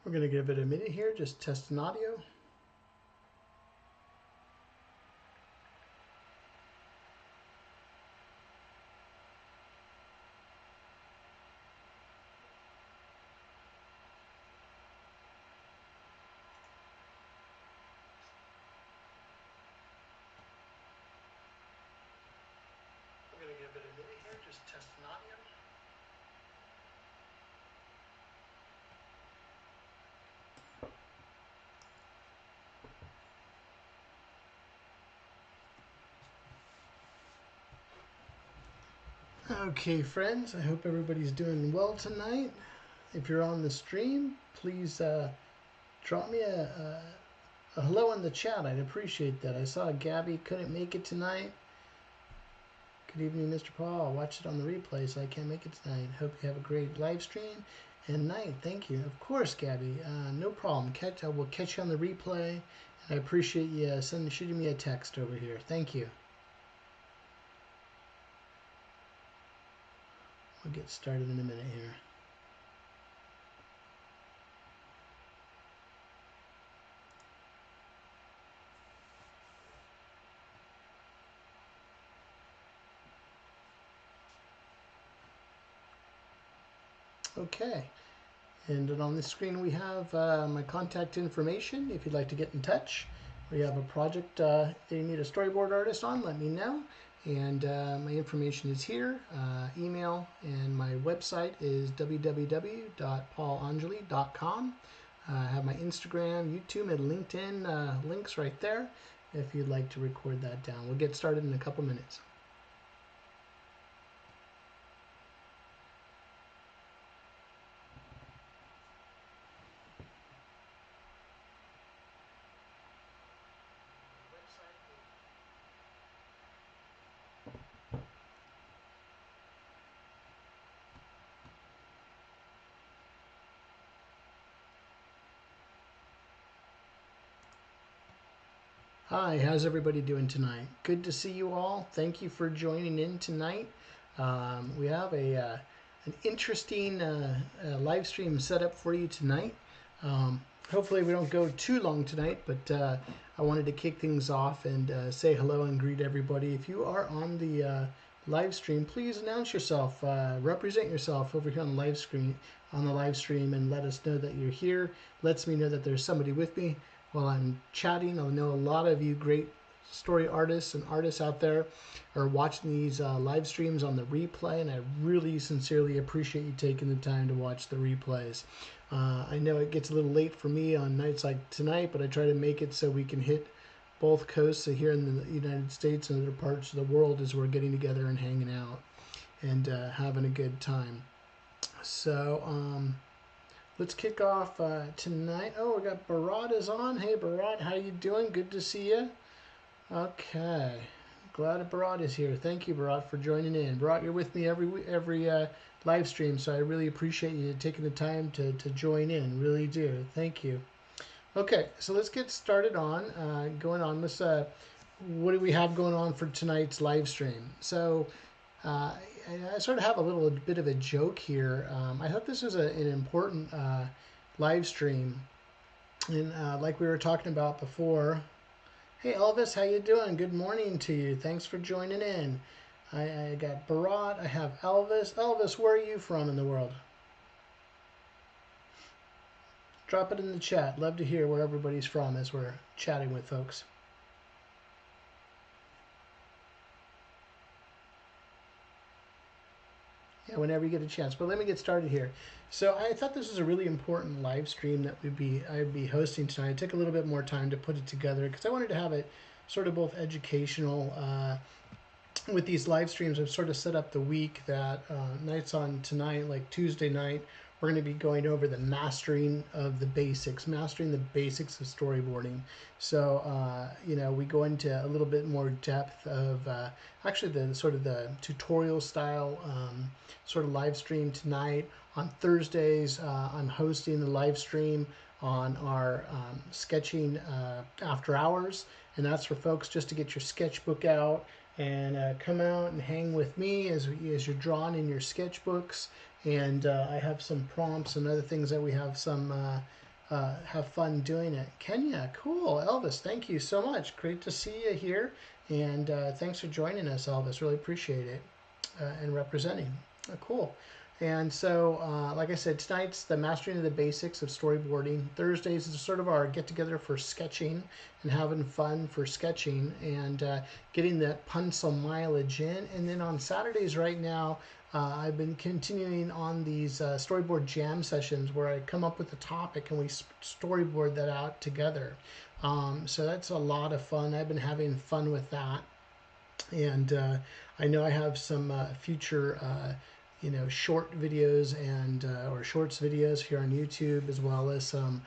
We're going to give it a minute here, just testing audio. We're going to give it a minute here, just testing audio. Okay, friends, I hope everybody's doing well tonight. If you're on the stream, please drop me a hello in the chat. I'd appreciate that. I saw Gabby couldn't make it tonight. Good evening, Mr. Paul. I'll watch it on the replay, so I can't make it tonight. Hope you have a great live stream and night. Thank you. Of course, Gabby. No problem. I will catch you on the replay, and I appreciate you shooting me a text over here. Thank you. We'll get started in a minute here. Okay, and then on the screen we have my contact information. If you'd like to get in touch, we have a project that you need a storyboard artist on, let me know. And my information is here, email, and my website is www.paulangeli.com. I have my Instagram, YouTube, and LinkedIn links right there if you'd like to record that down. We'll get started in a couple minutes. Hi, how's everybody doing tonight? Good to see you all. Thank you for joining in tonight. We have an interesting live stream set up for you tonight. Hopefully we don't go too long tonight, but I wanted to kick things off and say hello and greet everybody. If you are on the live stream, please announce yourself, represent yourself over here on the live stream, and let us know that you're here. Lets me know that there's somebody with me while I'm chatting. I know a lot of you great story artists and artists out there are watching these live streams on the replay, and I really sincerely appreciate you taking the time to watch the replays. I know it gets a little late for me on nights like tonight, but I try to make it so we can hit both coasts here in the United States and other parts of the world as we're getting together and hanging out and having a good time. So let's kick off tonight. Oh, we got Bharat is on. Hey, Bharat, how you doing? Good to see you. Okay, glad that Bharat is here. Thank you, Bharat, for joining in. Bharat, you're with me every live stream, so I really appreciate you taking the time to join in. Really do. Thank you. Okay, so let's get started on going on with what do we have going on for tonight's live stream. So I sort of have a little bit of a joke here. I thought this was an important live stream, and like we were talking about before. Hey Elvis, how you doing? Good morning to you. Thanks for joining in. I got Bharat. I have Elvis. Elvis, where are you from in the world? Drop it in the chat. Love to hear where everybody's from as we're chatting with folks. Yeah, whenever you get a chance. But let me get started here. So I thought this was a really important live stream that I'd be hosting tonight. I took a little bit more time to put it together because I wanted to have it sort of both educational. With these live streams, I've sort of set up the week that nights on tonight, like Tuesday night, we're going to be going over the mastering of the basics, mastering the basics of storyboarding. So, you know, we go into a little bit more depth of actually the sort of the tutorial style sort of live stream tonight. On Thursdays, I'm hosting the live stream on our sketching after hours, and that's for folks just to get your sketchbook out and come out and hang with me as you're drawing in your sketchbooks. And I have some prompts and other things that we have some have fun doing it. Kenya, cool. Elvis, thank you so much. Great to see you here. And thanks for joining us, Elvis. Really appreciate it and representing. Cool. And so, like I said, tonight's the mastering of the basics of storyboarding. Thursdays is sort of our get together for sketching and having fun for sketching and getting that pencil mileage in. And then on Saturdays right now, I've been continuing on these storyboard jam sessions where I come up with a topic and we storyboard that out together. So that's a lot of fun. I've been having fun with that. And I know I have some future short videos and or shorts videos here on YouTube, as well as some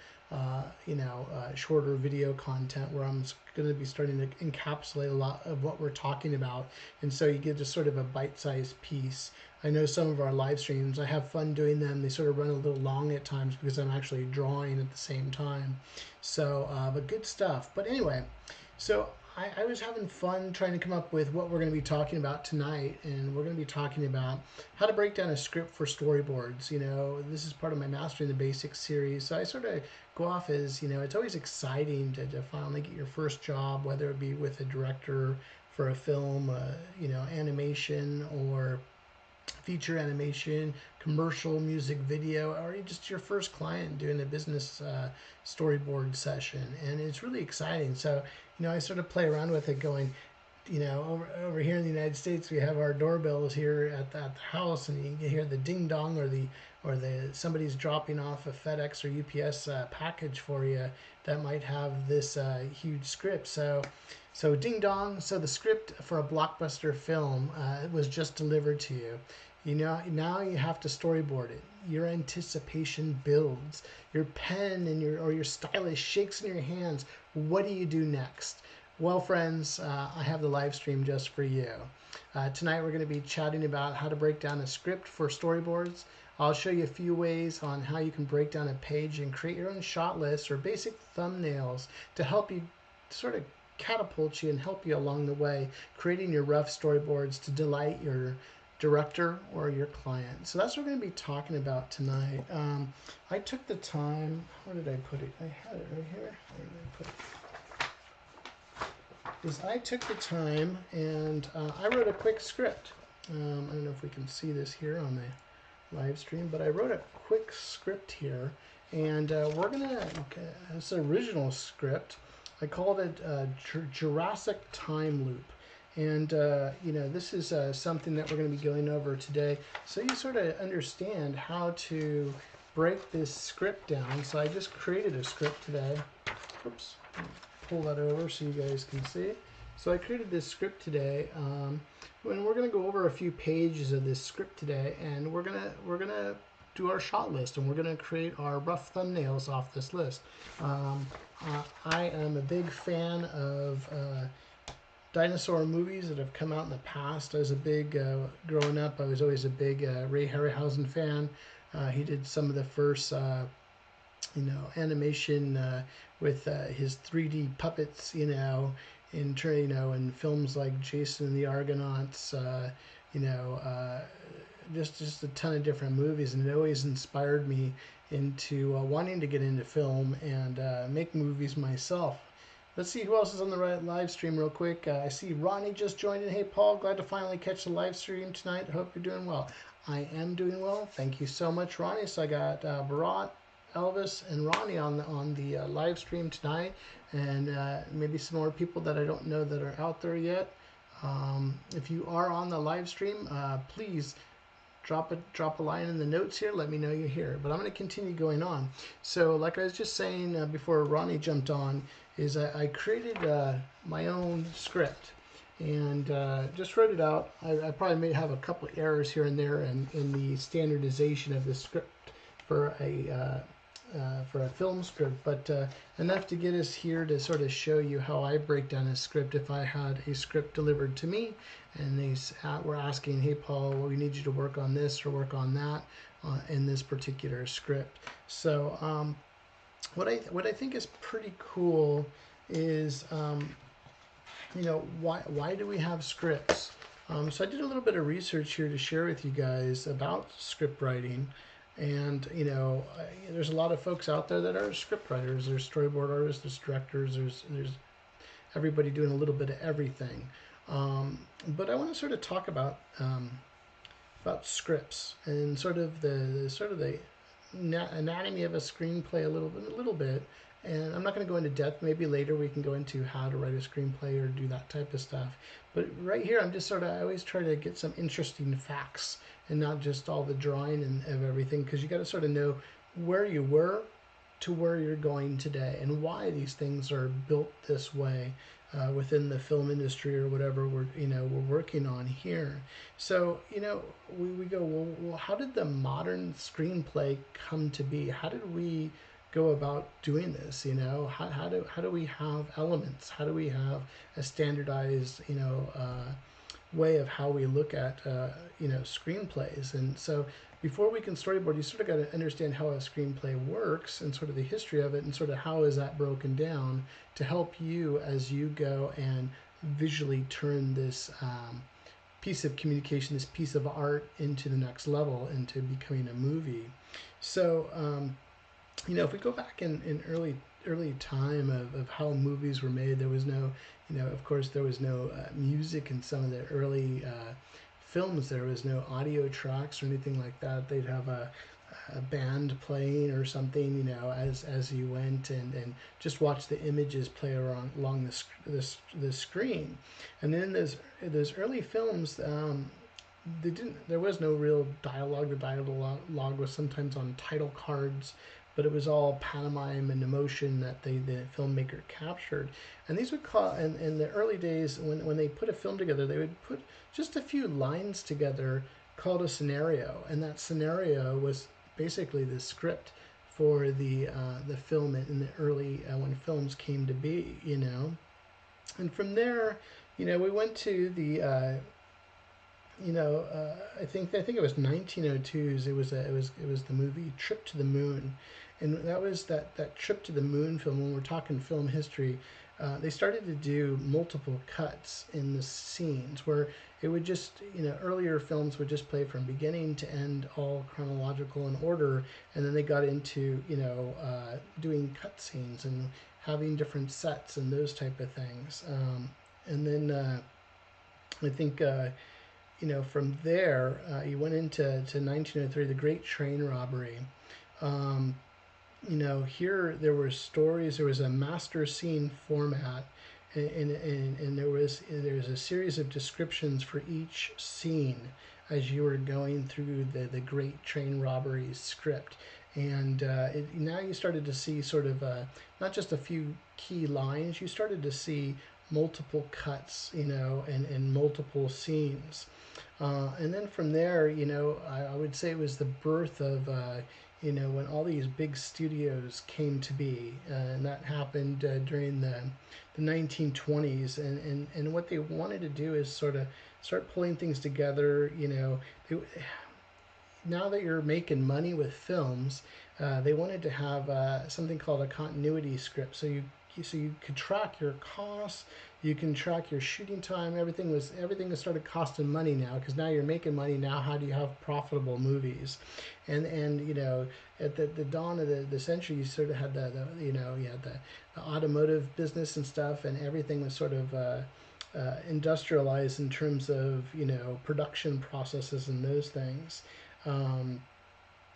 shorter video content where I'm going to be starting to encapsulate a lot of what we're talking about, and so you get just sort of a bite-sized piece. I know some of our live streams, I have fun doing them. They sort of run a little long at times because I'm actually drawing at the same time. So, but good stuff. But anyway, so I was having fun trying to come up with what we're going to be talking about tonight, and we're going to be talking about how to break down a script for storyboards. This is part of my Mastering the Basics series, so I sort of go off as, it's always exciting to finally get your first job, whether it be with a director for a film, animation, or feature animation, commercial, music video, or just your first client doing a business storyboard session. And it's really exciting. So, I sort of play around with it going, over here in the United States, we have our doorbells here at the house, and you can hear the ding dong or somebody's dropping off a FedEx or UPS package for you that might have this huge script. So ding dong. So the script for a blockbuster film was just delivered to you. Now you have to storyboard it. Your anticipation builds. Your pen and your stylus shakes in your hands. What do you do next? Well, friends, I have the live stream just for you. Tonight we're going to be chatting about how to break down a script for storyboards. I'll show you a few ways on how you can break down a page and create your own shot lists or basic thumbnails to help you sort of catapult you and help you along the way, creating your rough storyboards to delight your director or your client. So that's what we're going to be talking about tonight. I took the time, where did I put it? I had it right here. Where did I put it? I took the time and I wrote a quick script. I don't know if we can see this here on the live stream, but I wrote a quick script here, and we're gonna, it's an original script. I called it Jurassic Time Loop. And, this is something that we're going to be going over today, so you sort of understand how to break this script down. So I just created a script today. Oops, pull that over so you guys can see. So I created this script today, and we're going to go over a few pages of this script today, and we're gonna do our shot list, and we're going to create our rough thumbnails off this list. I am a big fan of dinosaur movies that have come out in the past. I was a big, growing up, I was always a big Ray Harryhausen fan. He did some of the first, animation with his 3D puppets, in films like Jason and the Argonauts, just a ton of different movies, and it always inspired me into wanting to get into film and make movies myself. Let's see who else is on the live stream real quick. I see Ronnie just joined in. Hey, Paul, glad to finally catch the live stream tonight. Hope you're doing well. I am doing well. Thank you so much, Ronnie. So I got Bharat, Elvis, and Ronnie on the live stream tonight, and maybe some more people that I don't know that are out there yet. If you are on the live stream, please drop a line in the notes here. Let me know you're here. But I'm going to continue going on. So like I was just saying before Ronnie jumped on, is I created my own script and just wrote it out. I probably may have a couple of errors here and there in the standardization of the script for a film script, but enough to get us here to sort of show you how I break down a script if I had a script delivered to me and they were asking, hey Paul, well, we need you to work on this or work on that in this particular script. So what I think is pretty cool is why do we have scripts? So I did a little bit of research here to share with you guys about script writing, And there's a lot of folks out there that are script writers, there's storyboard artists, there's directors, there's everybody doing a little bit of everything. But I want to sort of talk about scripts and sort of the anatomy of a screenplay a little bit. And I'm not going to go into depth. Maybe later we can go into how to write a screenplay or do that type of stuff. But right here, I always try to get some interesting facts and not just all the drawing and of everything, because you got to sort of know where you were to where you're going today and why these things are built this way within the film industry or whatever we're working on here. So we go, well, how did the modern screenplay come to be? How did we go about doing this? How do we have elements? How do we have a standardized way of how we look at screenplays? And so before we can storyboard, you sort of got to understand how a screenplay works and sort of the history of it and sort of how is that broken down to help you as you go and visually turn this piece of communication, this piece of art into the next level, into becoming a movie. So if we go back in early time of how movies were made, there was no, of course, there was no music in some of the early films. There was no audio tracks or anything like that. They'd have a band playing or something, as you went and just watch the images play along the screen. And then those early films, there was no real dialogue. The dialogue was sometimes on title cards, but it was all pantomime and emotion that the filmmaker captured. And these would call, in the early days when they put a film together, they would put just a few lines together called a scenario, and that scenario was basically the script for the film in the early when films came to be, And from there, we went to the I think it was 1902's. It was the movie Trip to the Moon, and that was that Trip to the Moon film. When we're talking film history, they started to do multiple cuts in the scenes where it would just, earlier films would just play from beginning to end, all chronological in order, and then they got into, doing cut scenes and having different sets and those type of things. And then I think, from there, you went into 1903, the Great Train Robbery. Here there were stories, there was a master scene format, and there was a series of descriptions for each scene as you were going through the Great Train Robbery script. And now you started to see sort of not just a few key lines, you started to see multiple cuts, and multiple scenes. And then from there, I would say it was the birth of when all these big studios came to be, and that happened during the 1920s. And what they wanted to do is sort of start pulling things together. Now that you're making money with films, they wanted to have something called a continuity script. So you could track your costs, you can track your shooting time. Everything has started costing money now, because now you're making money. Now how do you have profitable movies? And at the dawn of the century, you sort of had you had the automotive business and stuff, and everything was sort of industrialized in terms of production processes and those things. And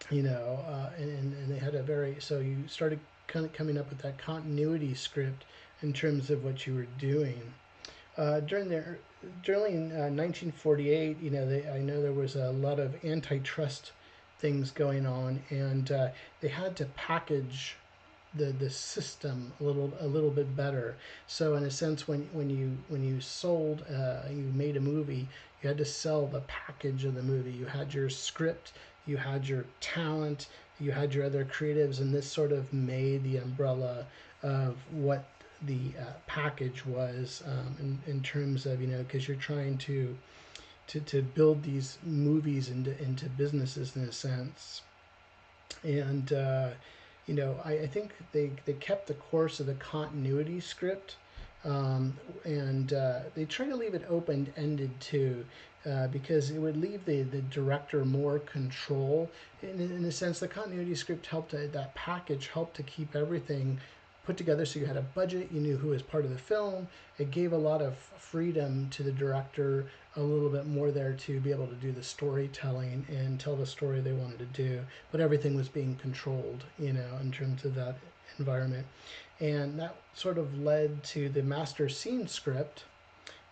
they had so you started kind of coming up with that continuity script in terms of what you were doing. During 1948, I know there was a lot of antitrust things going on, and they had to package the system a little bit better. So in a sense, when you sold, you made a movie, you had to sell the package of the movie. You had your script, you had your talent, you had your other creatives, and this sort of made the umbrella of what the package was, in terms of, because you're trying to build these movies into businesses in a sense. And I think they kept the course of the continuity script, And they try to leave it open-ended too, because it would leave the director more control. In a sense, the continuity script helped that package helped to keep everything put together, so you had a budget, you knew who was part of the film. It gave a lot of freedom to the director, a little bit more there to be able to do the storytelling and tell the story they wanted to do, but everything was being controlled, in terms of that environment. And that sort of led to the master scene script,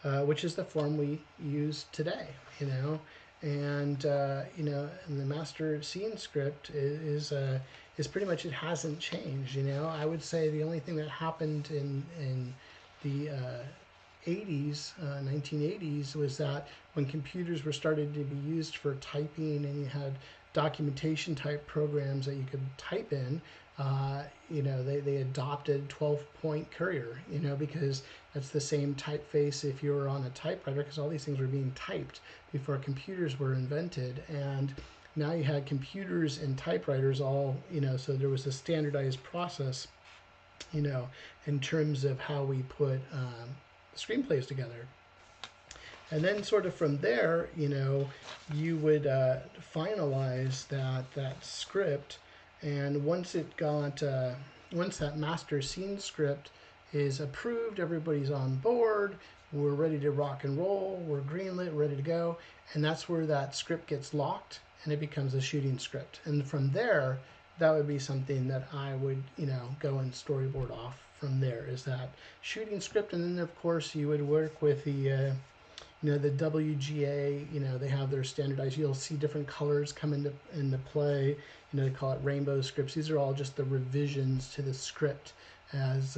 which is the form we use today, and and the master scene script is pretty much, it hasn't changed. I would say the only thing that happened in the 80s, 1980s, was that when computers were started to be used for typing, and you had documentation type programs that you could type in, they adopted 12-point courier, because that's the same typeface if you were on a typewriter, because all these things were being typed before computers were invented. And now you had computers and typewriters all, so there was a standardized process, in terms of how we put screenplays together. And then sort of from there, you would finalize that script. And once that master scene script is approved, everybody's on board, we're ready to rock and roll, we're greenlit, ready to go. And that's where that script gets locked and it becomes a shooting script. And from there, that would be something that I would, go and storyboard off from there, is that shooting script. And then of course you would work with the WGA, they have their standardized, you'll see different colors come into play. They call it rainbow scripts. These are all just the revisions to the script as,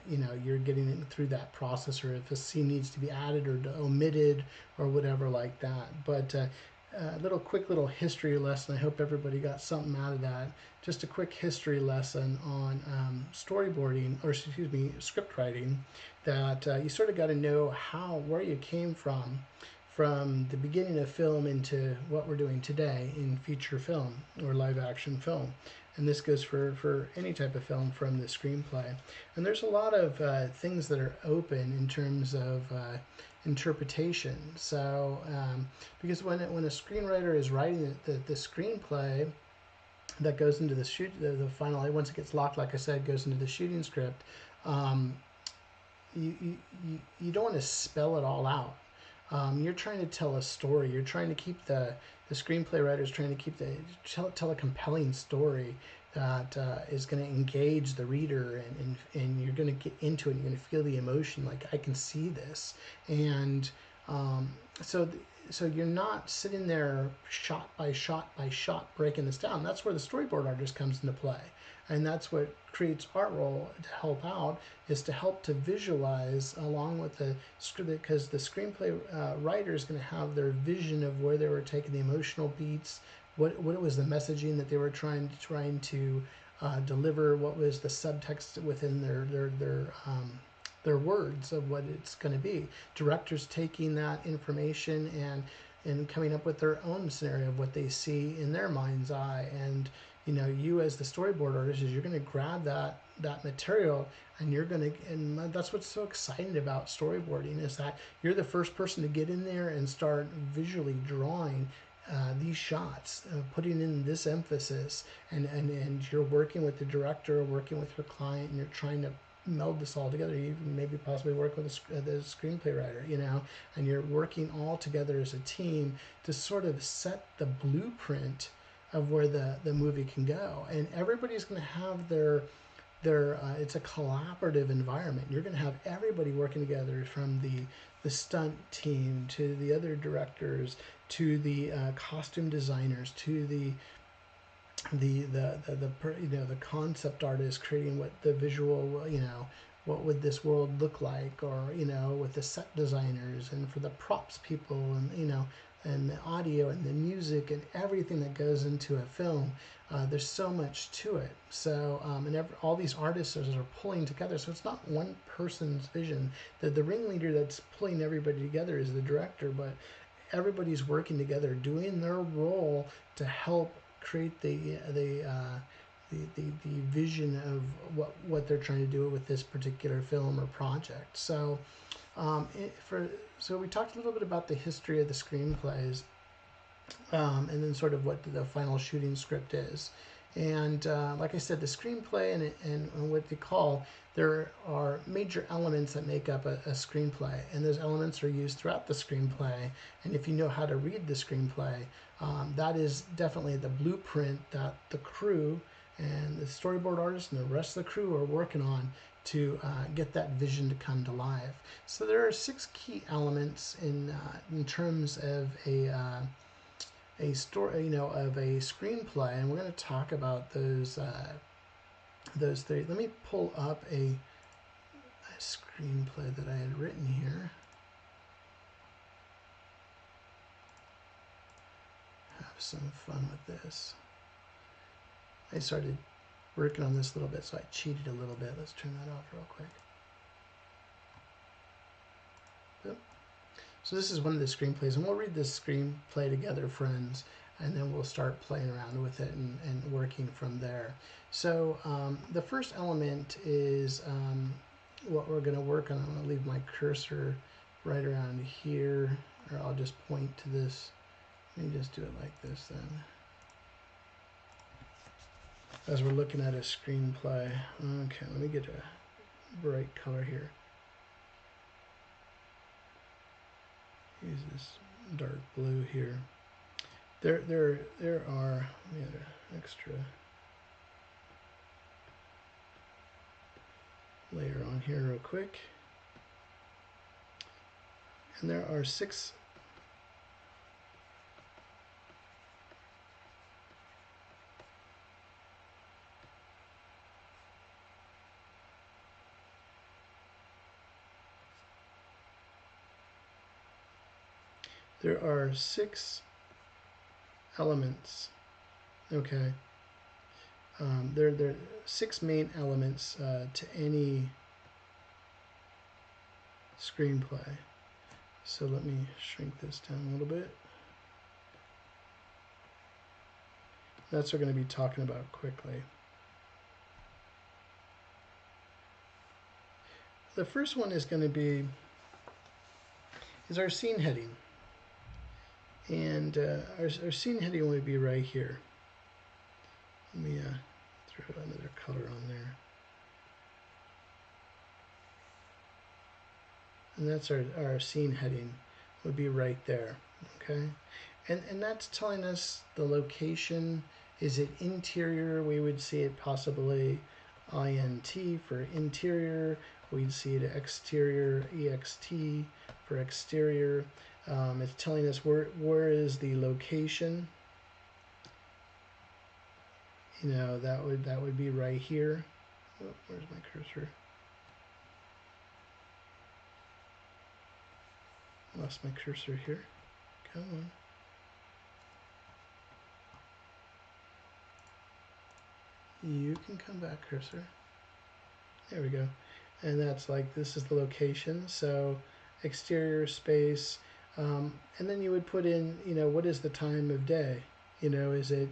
you're getting it through that process, or if a scene needs to be added or omitted or whatever like that. But quick little history lesson. I hope everybody got something out of that. Just a quick history lesson on storyboarding, or excuse me, script writing, that you sort of got to know where you came from the beginning of film into what we're doing today in feature film or live action film. And this goes for any type of film from the screenplay. And there's a lot of things that are open in terms of interpretation. So because when a screenwriter is writing the screenplay that goes into the final, once it gets locked, like I said, goes into the shooting script, you don't want to spell it all out. You're trying to tell a story. You're trying to keep the screenplay writer's trying to keep tell a compelling story that is going to engage the reader, and you're going to get into it. You're going to feel the emotion. Like, I can see this, and so you're not sitting there shot by shot by shot breaking this down. That's where the storyboard artist comes into play. And that's what creates art role to help out, is to help to visualize along with the script, because the screenplay writer is going to have their vision of where they were taking the emotional beats, what it was the messaging that they were trying to deliver, what was the subtext within their words of what it's going to be. Directors taking that information and coming up with their own scenario of what they see in their mind's eye. And you as the storyboard artist, you're going to grab that material, and that's what's so exciting about storyboarding, is that you're the first person to get in there and start visually drawing these shots, putting in this emphasis, and you're working with the director, working with your client, and you're trying to meld this all together. You maybe possibly work with the screenplay writer, and you're working all together as a team to sort of set the blueprint of where the movie can go. And everybody's going to have their it's a collaborative environment. You're going to have everybody working together, from the stunt team to the other directors to the costume designers to the concept artist creating what the visual, what would this world look like, or with the set designers, and for the props people, and and the audio and the music and everything that goes into a film. There's so much to it. So all these artists are pulling together. So it's not one person's vision. The ringleader that's pulling everybody together is the director, but everybody's working together, doing their role to help create the the vision of what they're trying to do with this particular film or project. So so we talked a little bit about the history of the screenplays, and then sort of what the final shooting script is. And like I said, the screenplay and what they call, there are major elements that make up a screenplay, and those elements are used throughout the screenplay. And if you know how to read the screenplay, that is definitely the blueprint that the crew and the storyboard artist and the rest of the crew are working on to get that vision to come to life. So there are 6 key elements in terms of a story, of a screenplay, and we're going to talk about those 3. Let me pull up a screenplay that I had written here. Have some fun with this. I started working on this a little bit, so I cheated a little bit. Let's turn that off real quick. Yep. So this is one of the screenplays, and we'll read this screenplay together, friends, and then we'll start playing around with it and working from there. So the first element is what we're going to work on. I'm going to leave my cursor right around here, or I'll just point to this. Let me just do it like this then. As we're looking at a screenplay. Okay, let me get a bright color here. Use this dark blue here. There are, let me add an extra layer on here real quick. And there are 6 elements. Okay. There are 6 main elements to any screenplay. So let me shrink this down a little bit. That's what we're going to be talking about quickly. The first one is going to be our scene heading. And our scene heading will be right here. Let me throw another color on there. And that's our scene heading would be right there, okay? And that's telling us the location. Is it interior? We would see it possibly INT for interior. We'd see it exterior, EXT for exterior. It's telling us where is the location. That would be right here. Oh, where's my cursor? Lost my cursor here. Come on. You can come back, cursor. There we go. And that's like, this is the location. So exterior space. And then you would put in, what is the time of day? Is it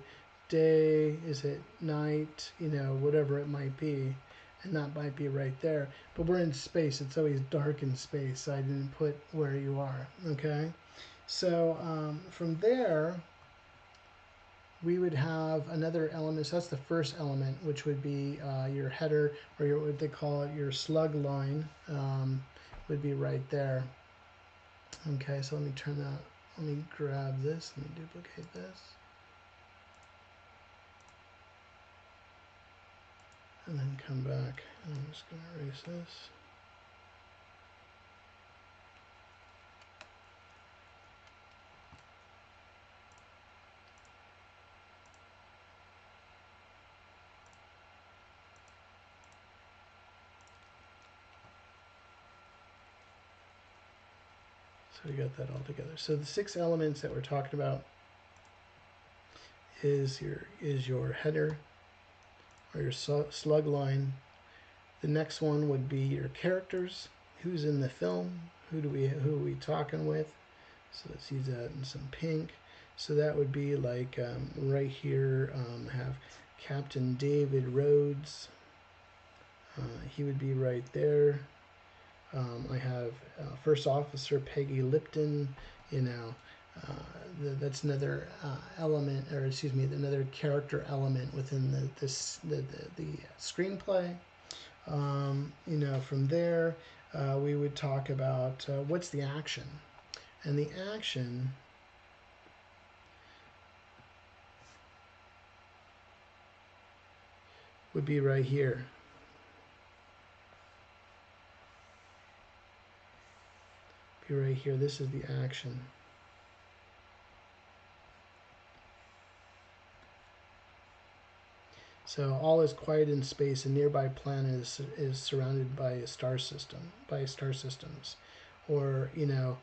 day? Is it night? Whatever it might be. And that might be right there. But we're in space. It's always dark in space. So I didn't put where you are. Okay. So from there, we would have another element. So that's the first element, which would be your header, or what they call it, your slug line, would be right there. Okay, so let me turn that, let me grab this, let me duplicate this. And then come back, and I'm just going to erase this. So we got that all together. So the 6 elements that we're talking about is your header, or your slug line. The next one would be your characters. Who's in the film? Who are we talking with? So let's use that in some pink. So that would be like right here, have Captain David Rhodes, he would be right there. I have First Officer Peggy Lipton, you know, that's another element, or excuse me, another character element within the screenplay. You know, from there, we would talk about what's the action. And the action would be right here. Be right here. This is the action. So all is quiet in space. A nearby planet is surrounded by a star system, by star systems, or you know,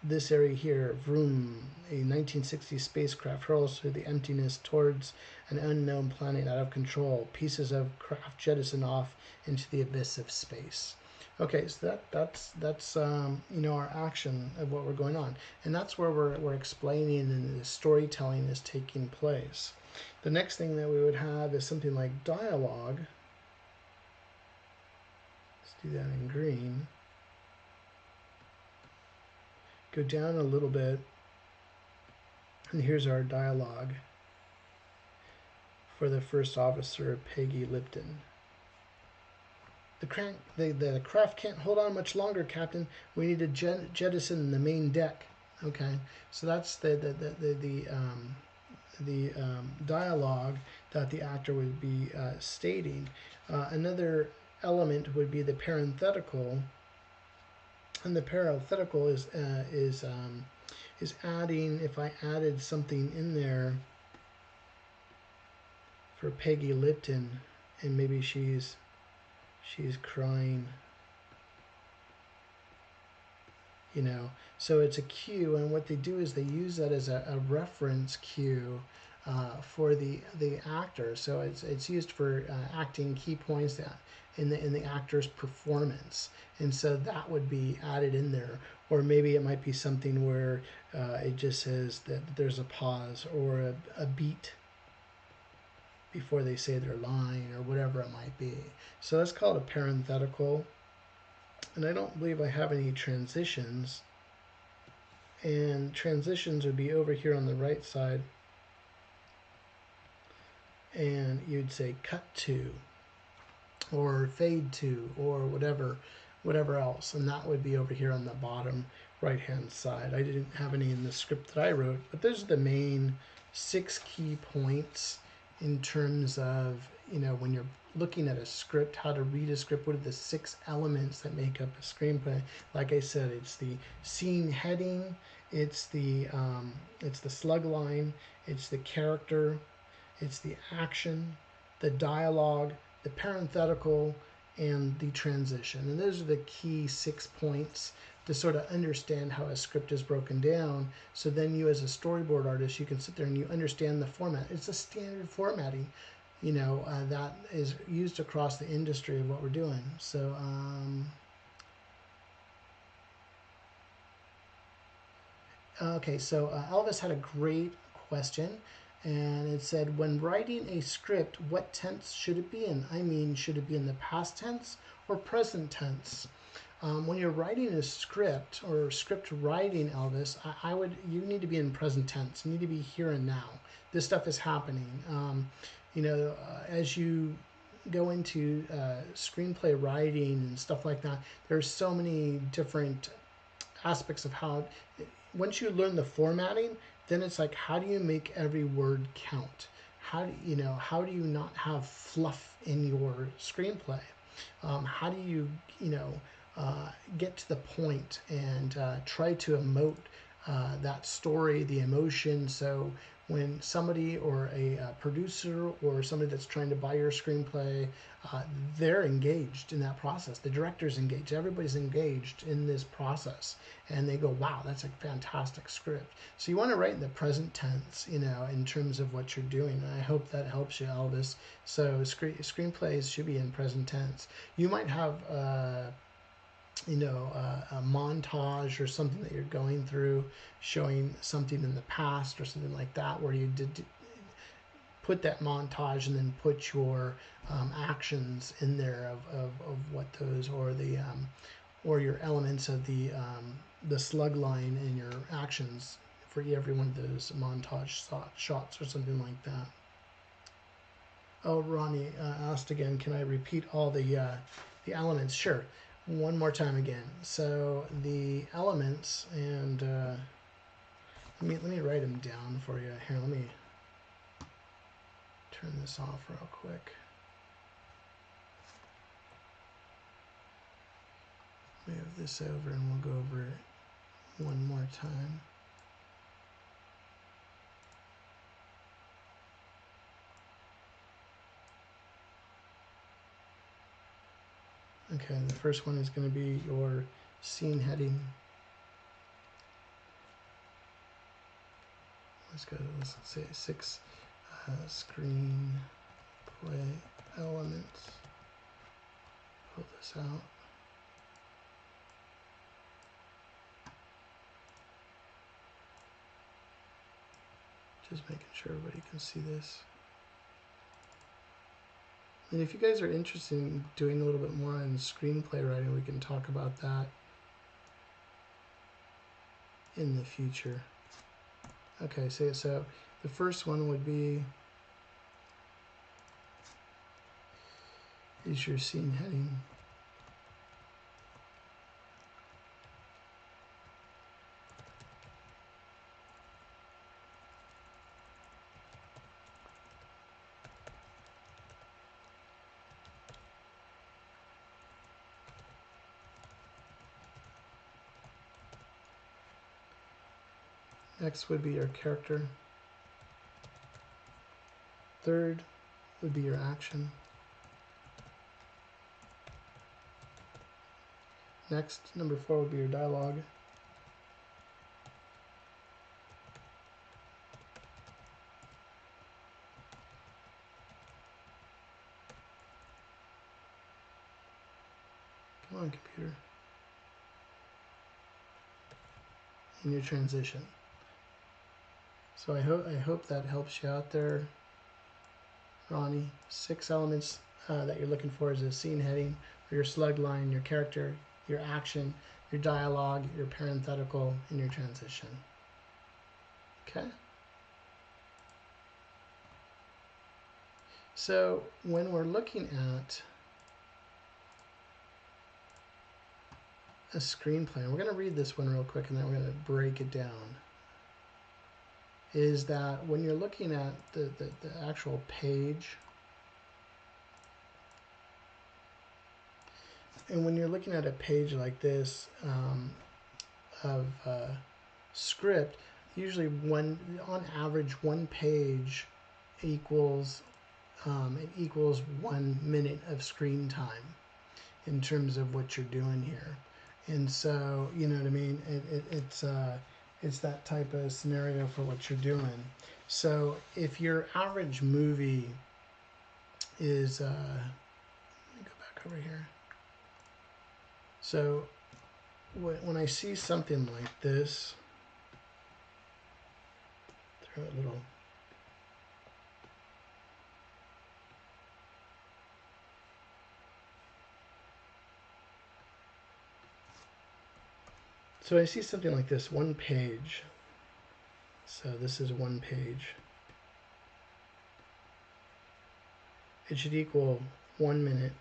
this area here, vroom, a 1960 spacecraft hurls through the emptiness towards an unknown planet out of control. Pieces of craft jettison off into the abyss of space. Okay, so that's you know, our action of what we're going on, and that's where we're explaining and the storytelling is taking place. The next thing that we would have is something like dialogue. Let's do that in green. Go down a little bit, and here's our dialogue for the First Officer, Peggy Lipton. The craft can't hold on much longer, Captain. We need to jettison the main deck. Okay, so that's the dialogue that the actor would be stating. Another element would be the parenthetical, and the parenthetical is adding. If I added something in there for Peggy Lipton, and maybe she's crying, you know, so it's a cue, and what they do is they use that as a reference cue for the actor. So it's used for acting key points in the actor's performance, and so that would be added in there. Or maybe it might be something where it just says that there's a pause or a beat before they say their line, or whatever it might be. So that's called a parenthetical. And I don't believe I have any transitions. And transitions would be over here on the right side. And you'd say cut to, or fade to, or whatever else. And that would be over here on the bottom right hand side. I didn't have any in the script that I wrote, but those are the main 6 key points in terms of, you know, when you're looking at a script, how to read a script. What are the 6 elements that make up a screenplay? Like I said, it's the scene heading, it's the slug line, it's the character, it's the action, the dialogue, the parenthetical, and the transition. And those are the key 6 points to sort of understand how a script is broken down. So then you, as a storyboard artist, you can sit there and you understand the format. It's a standard formatting, you know, that is used across the industry of what we're doing. So okay, so Elvis had a great question, and it said, when writing a script, what tense should it be in? I mean, should it be in the past tense or present tense? When you're writing a script, or script writing, Elvis, you need to be in present tense. You need to be here and now. This stuff is happening. You know, as you go into screenplay writing and stuff like that, there's so many different aspects of how, once you learn the formatting, then it's like, how do you make every word count? How do you not have fluff in your screenplay? How do you, get to the point and try to emote that story, the emotion. So when somebody, or a producer, or somebody that's trying to buy your screenplay, they're engaged in that process. The director's engaged. Everybody's engaged in this process, and they go, wow, that's a fantastic script. So you want to write in the present tense, in terms of what you're doing. And I hope that helps you, Elvis. So screenplays should be in present tense. You might have a montage or something that you're going through, showing something in the past or something like that, where you did put that montage and then put your actions in there of what those, or your elements of the slug line and your actions for every one of those montage shots or something like that. Oh, Ronnie asked again, can I repeat all the elements? Sure. One more time again. So the elements, and let me write them down for you. Here, let me turn this off real quick. Move this over and we'll go over it one more time. Okay, the first one is going to be your scene heading. Let's say 6 screenplay elements. Pull this out. Just making sure everybody can see this. And if you guys are interested in doing a little bit more on screenplay writing, we can talk about that in the future. Okay, so the first one would be is your scene heading. Next would be your character. Third would be your action. Next, number 4 would be your dialogue. Come on, computer. And your transition. So I hope that helps you out there, Ronnie. 6 elements that you're looking for is a scene heading, or your slug line, your character, your action, your dialogue, your parenthetical, and your transition. Okay? So when we're looking at a screenplay, and we're going to read this one real quick and then we're going to break it down, is that when you're looking at the actual page, and when you're looking at a page like this of script, usually on average, one page equals 1 minute of screen time in terms of what you're doing here. And so, you know what I mean? It's that type of scenario for what you're doing. So if your average movie is, let me go back over here. So when I see something like this, throw a little. So I see something like this, 1 page. So this is 1 page. It should equal 1 minute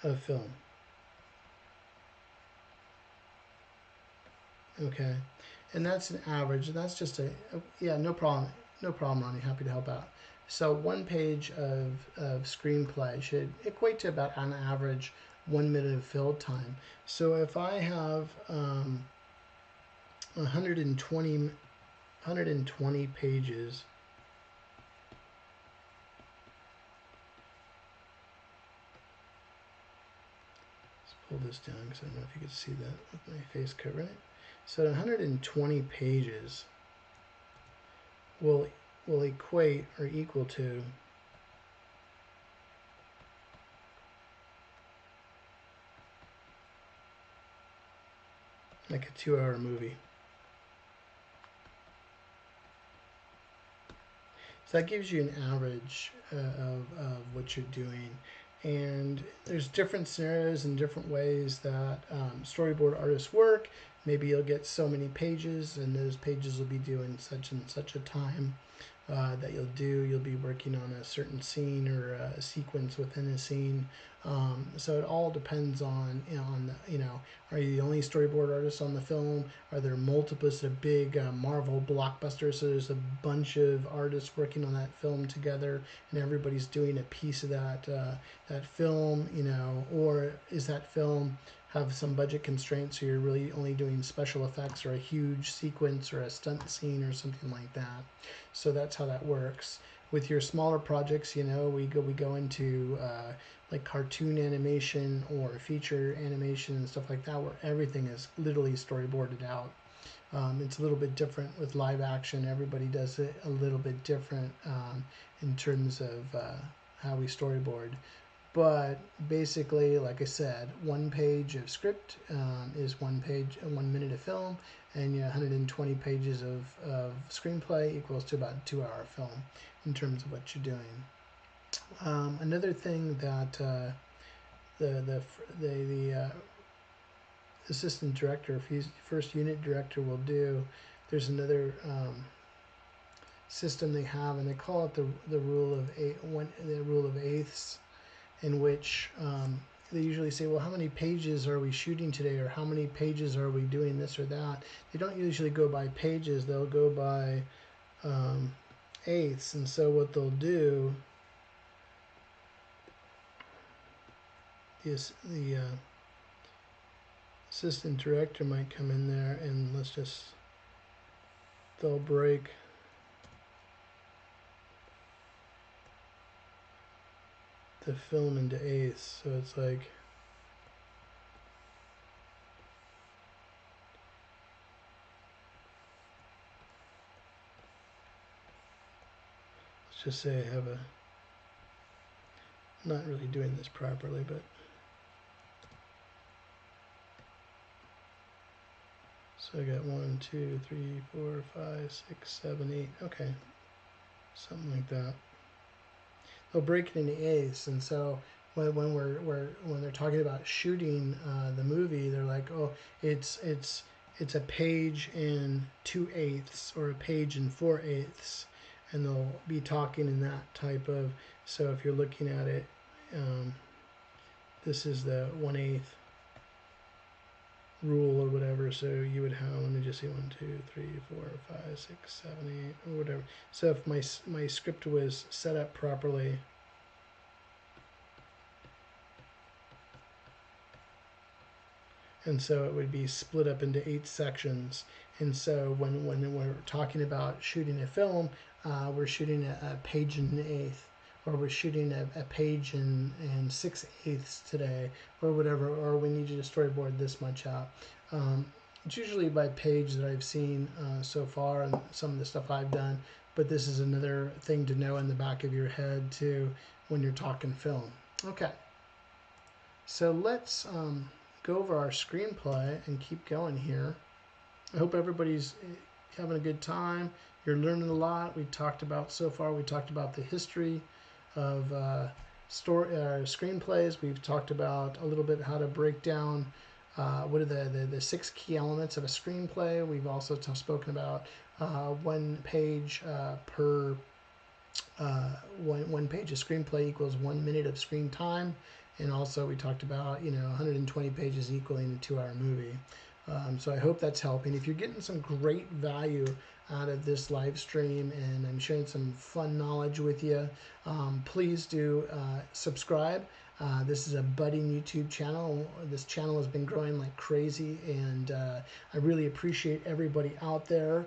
of film. Okay, and that's an average. That's just yeah, no problem, Ronnie. Happy to help out. So 1 page of screenplay should equate to about, on average, 1 minute of fill time. So if I have 120 pages, let's pull this down because I don't know if you can see that with my face covering it. So 120 pages will equate or equal to like a 2-hour movie. So that gives you an average of what you're doing. And there's different scenarios and different ways that storyboard artists work. Maybe you'll get so many pages, and those pages will be due in such and such a time that you'll be working on a certain scene or a sequence within a scene. So it all depends on are you the only storyboard artist on the film? Are there multiple? It's a big Marvel blockbuster, so there's a bunch of artists working on that film together, and everybody's doing a piece of that film, or is that film have some budget constraints, so you're really only doing special effects or a huge sequence or a stunt scene or something like that. So that's how that works. With your smaller projects, we go into like cartoon animation or feature animation and stuff like that, where everything is literally storyboarded out. It's a little bit different with live action. Everybody does it a little bit different in terms of how we storyboard. But basically, like I said, 1 page of script is 1 minute of film, and 120 pages of screenplay equals to about a 2-hour film in terms of what you're doing. Another thing that the assistant director, if he's first unit director, will do, there's another system they have, and they call it the rule of eighths, in which they usually say, well, how many pages are we shooting today, or how many pages are we doing this or that. They don't usually go by pages, they'll go by eighths. And so what they'll do is the assistant director might come in there, and they'll break the film into eighths. So it's like, let's just say I have I'm not really doing this properly, but so I got 1, 2, 3, 4, 5, 6, 7, 8. Okay, something like that. They'll break it into eighths, and so when they're talking about shooting the movie, they're like, oh, it's a page in 2/8 or a page in 4/8, and they'll be talking in that type of. So if you're looking at it, this is the 1/8 rule or whatever. So you would have, let me just see, 1, 2, 3, 4, 5, 6, 7, 8, or whatever. So if my script was set up properly, and so it would be split up into 8 sections. And so when we're talking about shooting a film, we're shooting a page in an eighth, or we're shooting a page in 6/8 today, or whatever, or we need you to storyboard this much out. It's usually by page that I've seen so far, and some of the stuff I've done, but this is another thing to know in the back of your head too when you're talking film. Okay, so let's go over our screenplay and keep going here. I hope everybody's having a good time. You're learning a lot. We talked about the history of screenplays. We've talked about a little bit how to break down what are the 6 key elements of a screenplay. We've also spoken about 1 page per 1 page of screenplay equals 1 minute of screen time. And also we talked about 120 pages equaling a 2-hour movie. So I hope that's helping. If you're getting some great value out of this live stream and I'm sharing some fun knowledge with you, please do subscribe. This is a budding YouTube channel. This channel has been growing like crazy, and I really appreciate everybody out there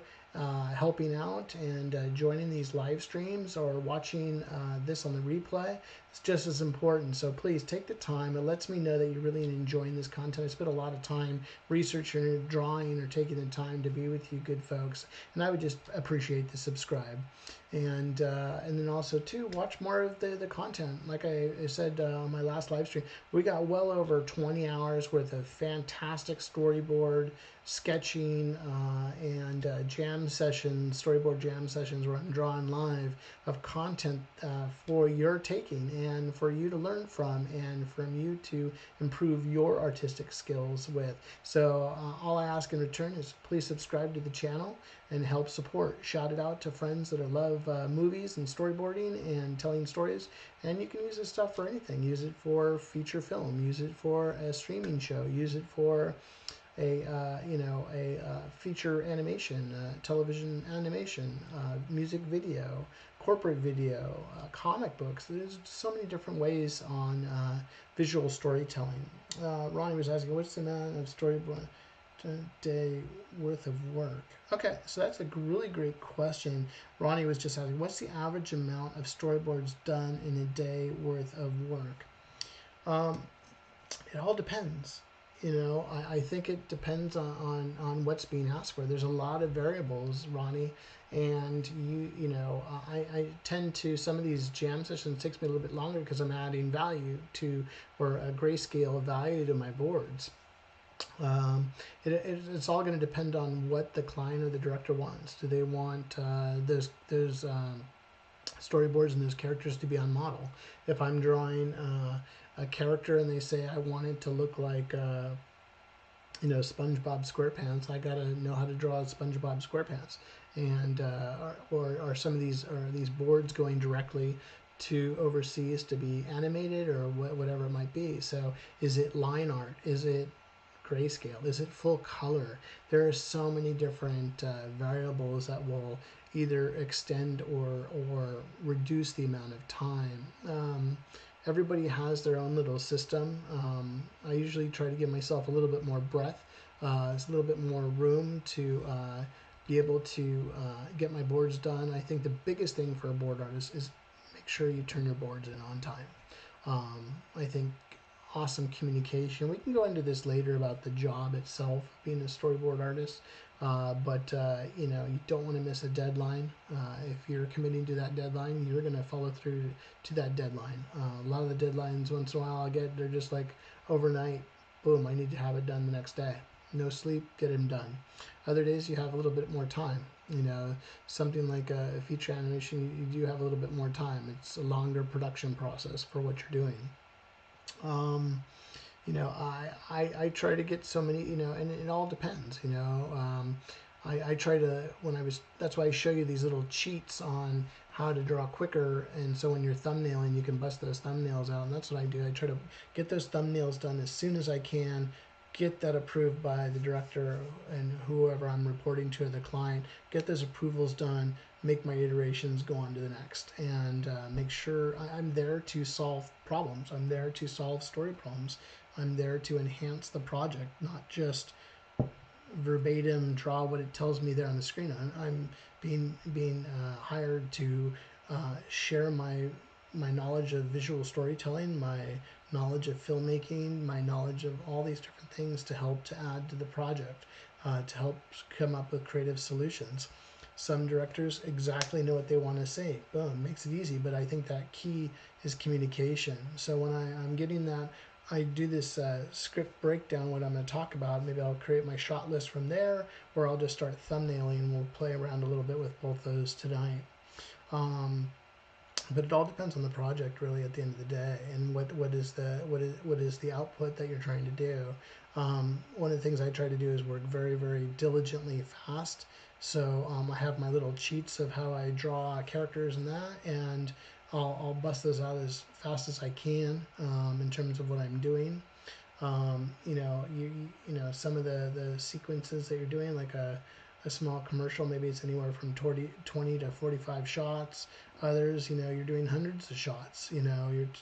helping out and joining these live streams or watching this on the replay. It's just as important. So please take the time. It lets me know that you're really enjoying this content. I spent a lot of time researching or drawing or taking the time to be with you good folks. And I would just appreciate the subscribe. And then also too, watch more of the content. Like I said on my last live stream, we got well over 20 hours worth of fantastic storyboard sketching and jam sessions, storyboard jam sessions where I'm drawing live of content for your taking and for you to learn from and from you to improve your artistic skills with. So all I ask in return is please subscribe to the channel and help support. Shout it out to friends that love movies and storyboarding and telling stories. And you can use this stuff for anything. Use it for feature film. Use it for a streaming show. Use it for a feature animation, television animation, music video, corporate video, comic books. There's so many different ways on visual storytelling. Ronnie was asking, what's the amount of storyboard day worth of work? Okay, so that's a really great question. Ronnie was just asking, what's the average amount of storyboards done in a day worth of work? It all depends. I think it depends on what's being asked for. There's a lot of variables, Ronnie, and I tend to, some of these jam sessions takes me a little bit longer because I'm adding value to, or a grayscale value to my boards. It's all going to depend on what the client or the director wants. Do they want those storyboards and those characters to be on model? If I'm drawing a character and they say I want it to look like SpongeBob SquarePants, I gotta know how to draw SpongeBob SquarePants. And or some of these boards going directly to overseas to be animated or whatever it might be. So is it line art? Is it grayscale? Is it full color? There are so many different variables that will either extend or reduce the amount of time. Everybody has their own little system. I usually try to give myself a little bit more breath, a little bit more room to be able to get my boards done. I think the biggest thing for a board artist is make sure you turn your boards in on time. I think awesome communication. We can go into this later about the job itself, being a storyboard artist. But you don't want to miss a deadline. If you're committing to that deadline, you're going to follow through to that deadline. A lot of the deadlines, once in a while, I'll get, they're just like overnight. Boom, I need to have it done the next day. No sleep, get them done. Other days, you have a little bit more time. Something like a feature animation, you do have a little bit more time. It's a longer production process for what you're doing. I try to get so many, and it all depends, I try to, that's why I show you these little cheats on how to draw quicker. And so when you're thumbnailing, you can bust those thumbnails out. And that's what I do. I try to get those thumbnails done as soon as I can, get that approved by the director and whoever I'm reporting to, the client, get those approvals done, make my iterations, go on to the next, and make sure I'm there to solve problems. I'm there to solve story problems. I'm there to enhance the project, not just verbatim draw what it tells me there on the screen. I'm being hired to share my knowledge of visual storytelling, my knowledge of filmmaking, my knowledge of all these different things to help to add to the project, to help come up with creative solutions. Some directors exactly know what they want to say. Boom, makes it easy. But I think that key is communication. So when I'm getting that, I do this script breakdown, what I'm going to talk about. Maybe I'll create my shot list from there, or I'll just start thumbnailing, and we'll play around a little bit with both those tonight. But it all depends on the project, really, at the end of the day, and what is the output that you're trying to do. One of the things I try to do is work very, very diligently fast. So I have my little cheats of how I draw characters and that, and I'll bust those out as fast as I can in terms of what I'm doing. Some of the sequences that you're doing, like a small commercial, maybe it's anywhere from 20 to 45 shots. Others, you're doing hundreds of shots.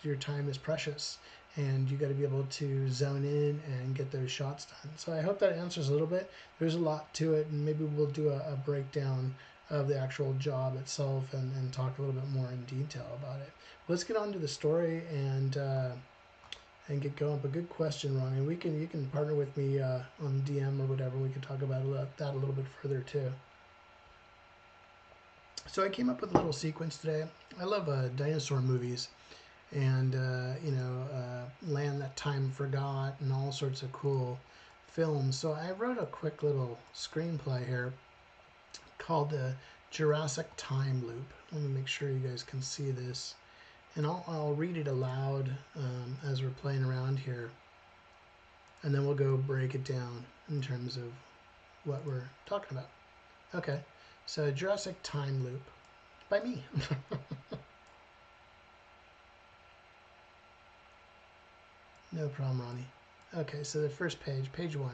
Your time is precious, and you got to be able to zone in and get those shots done. So I hope that answers a little bit. There's a lot to it, and maybe we'll do a breakdown of the actual job itself and talk a little bit more in detail about it. Let's get on to the story and get going. But good question, Ronnie. You can partner with me on DM or whatever. We can talk about that a little bit further too. So I came up with a little sequence today. I love dinosaur movies, and Land That Time Forgot, and all sorts of cool films. So I wrote a quick little screenplay here called the Jurassic Time Loop. Let me make sure you guys can see this, and I'll read it aloud as we're playing around here, and then we'll go break it down in terms of what we're talking about. Okay, so Jurassic Time Loop by me. No problem, Ronnie. Okay, so the first page, page 1.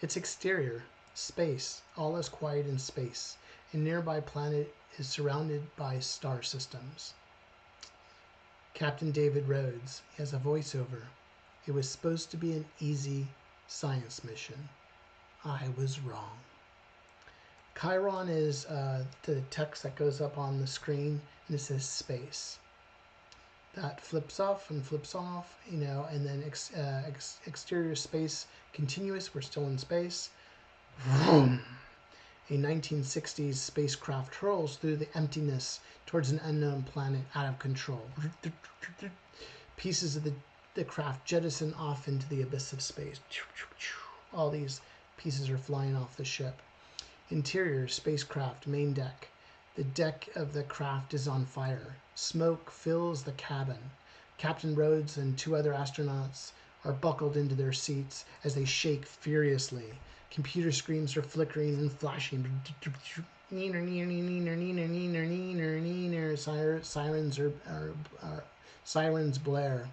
Its exterior, space, all is quiet in space. A nearby planet is surrounded by star systems. Captain David Rhodes has a voiceover. It was supposed to be an easy science mission. I was wrong. Chiron is the text that goes up on the screen, and it says space. That flips off and flips off, and then exterior space continuous. We're still in space. Vroom. A 1960s spacecraft hurls through the emptiness towards an unknown planet out of control. Pieces of the craft jettison off into the abyss of space. All these pieces are flying off the ship. Interior, spacecraft, main deck. The deck of the craft is on fire. Smoke fills the cabin. Captain Rhodes and 2 other astronauts are buckled into their seats as they shake furiously. Computer screens are flickering and flashing. Sirens blare.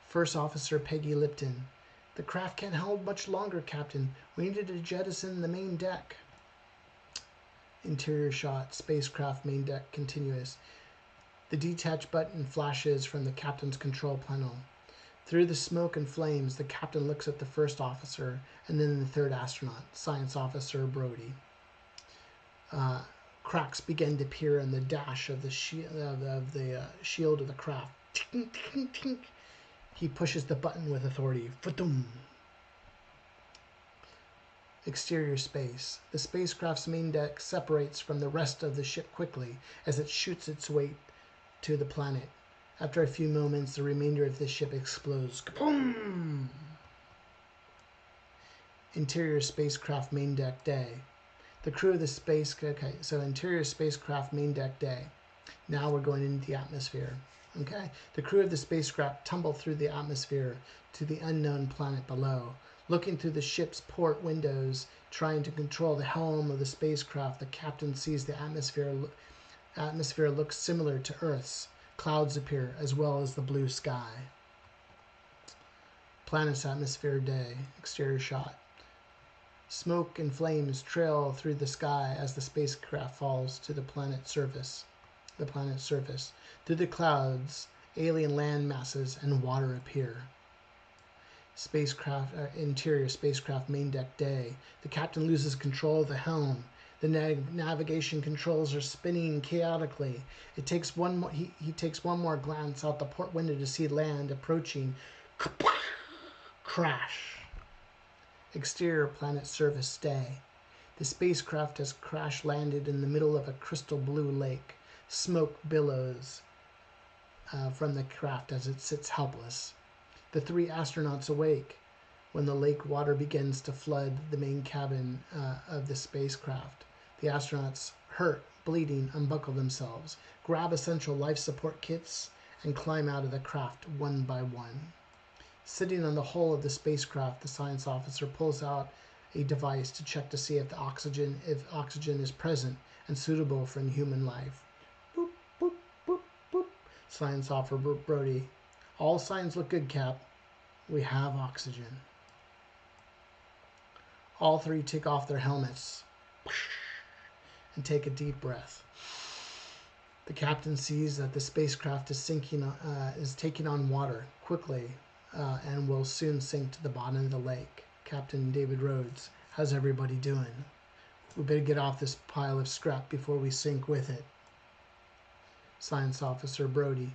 First Officer Peggy Lipton. The craft can't hold much longer, Captain. We needed to jettison the main deck. Interior shot, spacecraft main deck continuous. The detach button flashes from the captain's control panel. Through the smoke and flames, the captain looks at the first officer and then the third astronaut, Science Officer Brody. Cracks begin to appear in the dash of the shield of the craft. Tink, tink, tink. He pushes the button with authority. Fa-dum. Exterior space. The spacecraft's main deck separates from the rest of the ship quickly as it shoots its way to the planet. After a few moments, the remainder of the ship explodes. Kaboom! Interior spacecraft main deck day. The crew of the interior spacecraft main deck day. Now we're going into the atmosphere. Okay? The crew of the spacecraft tumble through the atmosphere to the unknown planet below. Looking through the ship's port windows, trying to control the helm of the spacecraft, the captain sees the atmosphere looks similar to Earth's. Clouds appear, as well as the blue sky. Planet's atmosphere day, exterior shot. Smoke and flames trail through the sky as the spacecraft falls to the planet's surface. Through the clouds, alien land masses and water appear. Interior spacecraft main deck day. The captain loses control of the helm. The navigation controls are spinning chaotically. He takes one more glance out the port window to see land approaching. Crash. Exterior planet surface day. The spacecraft has crash landed in the middle of a crystal blue lake. Smoke billows from the craft as it sits helpless. The 3 astronauts awake when the lake water begins to flood the main cabin of the spacecraft. The astronauts, hurt, bleeding, unbuckle themselves, grab essential life support kits, and climb out of the craft one by one. Sitting on the hull of the spacecraft, the science officer pulls out a device to check to see if oxygen is present and suitable for human life. Boop, boop, boop, boop. Science officer Brody. All signs look good, Cap. We have oxygen. All 3 take off their helmets and take a deep breath. The captain sees that the spacecraft is taking on water quickly and will soon sink to the bottom of the lake. Captain David Rhodes, how's everybody doing? We better get off this pile of scrap before we sink with it. Science Officer Brody.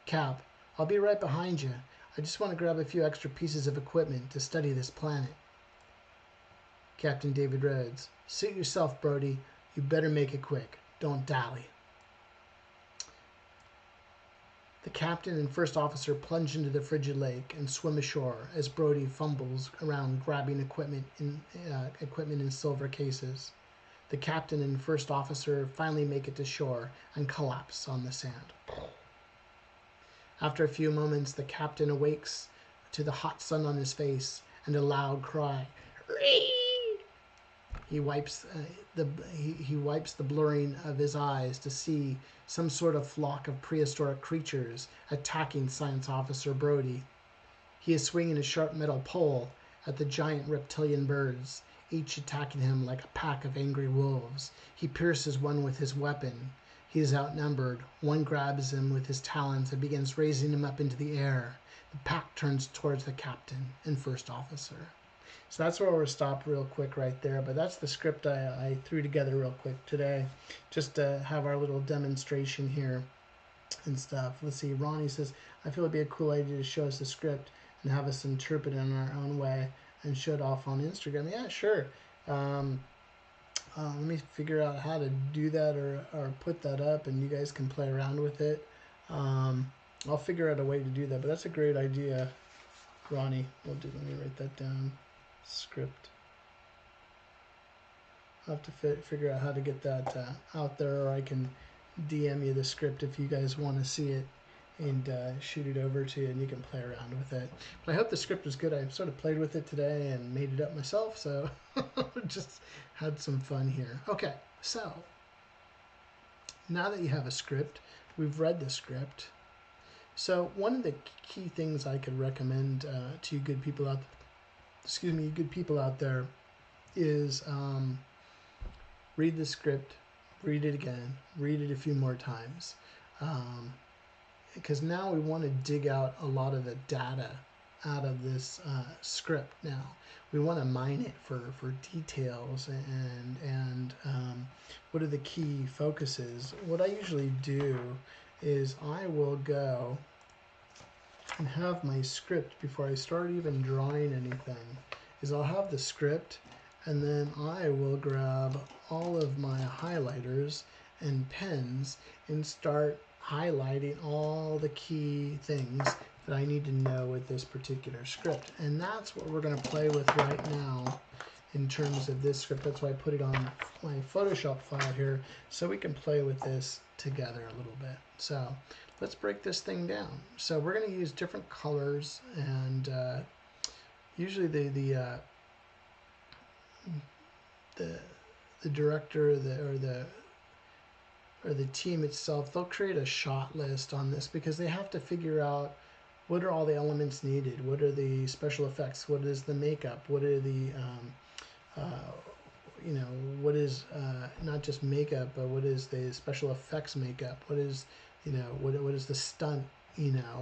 Cap, I'll be right behind you. I just want to grab a few extra pieces of equipment to study this planet. Captain David Rhodes. Suit yourself, Brody. You better make it quick. Don't dally. The captain and first officer plunge into the frigid lake and swim ashore as Brody fumbles around grabbing equipment in silver cases. The captain and first officer finally make it to shore and collapse on the sand. After a few moments, the captain awakes to the hot sun on his face and a loud cry. He wipes the blurring of his eyes to see some sort of flock of prehistoric creatures attacking Science Officer Brody. He is swinging a sharp metal pole at the giant reptilian birds, each attacking him like a pack of angry wolves. He pierces one with his weapon. He is outnumbered. One grabs him with his talons and begins raising him up into the air. The pack turns towards the captain and first officer. So that's where we'll stop real quick right there. But that's the script I threw together real quick today, just to have our little demonstration here and stuff. Let's see. Ronnie says, I feel it'd be a cool idea to show us the script and have us interpret it in our own way and show it off on Instagram. Yeah, sure. Let me figure out how to do that or put that up, and you guys can play around with it. I'll figure out a way to do that, but that's a great idea, Ronnie. Let me write that down. Script. I'll have to figure out how to get that out there, or I can DM you the script if you guys want to see it and shoot it over to you, and you can play around with it. But I hope the script was good. I sort of played with it today and made it up myself, so just had some fun here. Okay, so now that you have a script, we've read the script. So one of the key things I could recommend to you good people out there is read the script, read it again, read it a few more times. Because now we want to dig out a lot of the data out of this script now. We want to mine it for details and what are the key focuses. What I usually do is I will go and have my script before I start even drawing anything. Is I'll have the script and then I will grab all of my highlighters and pens and start highlighting all the key things that I need to know with this particular script. And that's what we're going to play with right now in terms of this script. That's why I put it on my Photoshop file here, so we can play with this together a little bit. So let's break this thing down. So we're going to use different colors, and usually the director or the team itself, they'll create a shot list on this because they have to figure out what are all the elements needed, what are the special effects, what is the makeup, what are the what is not just makeup, but what is the special effects makeup, what is what is the stunt,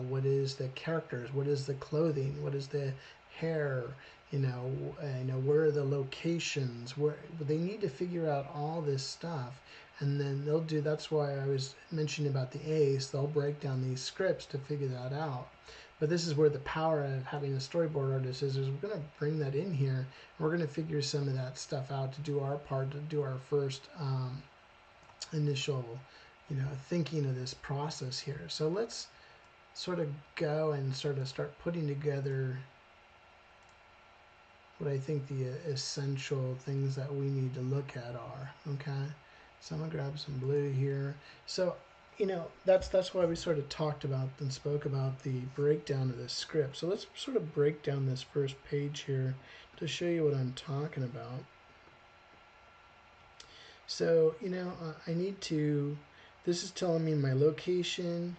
what is the characters, what is the clothing, what is the hair, where are the locations, where they need to figure out all this stuff. And then they'll do, that's why I was mentioning about the ACE, they'll break down these scripts to figure that out. But this is where the power of having a storyboard artist is we're going to bring that in here, and we're going to figure some of that stuff out to do our part, to do our first initial, thinking of this process here. So let's sort of go and sort of start putting together what I think the essential things that we need to look at are, okay? So I'm gonna grab some blue here. So, that's why we sort of talked about and spoke about the breakdown of this script. So let's sort of break down this first page here to show you what I'm talking about. So, I need to, this is telling me my location,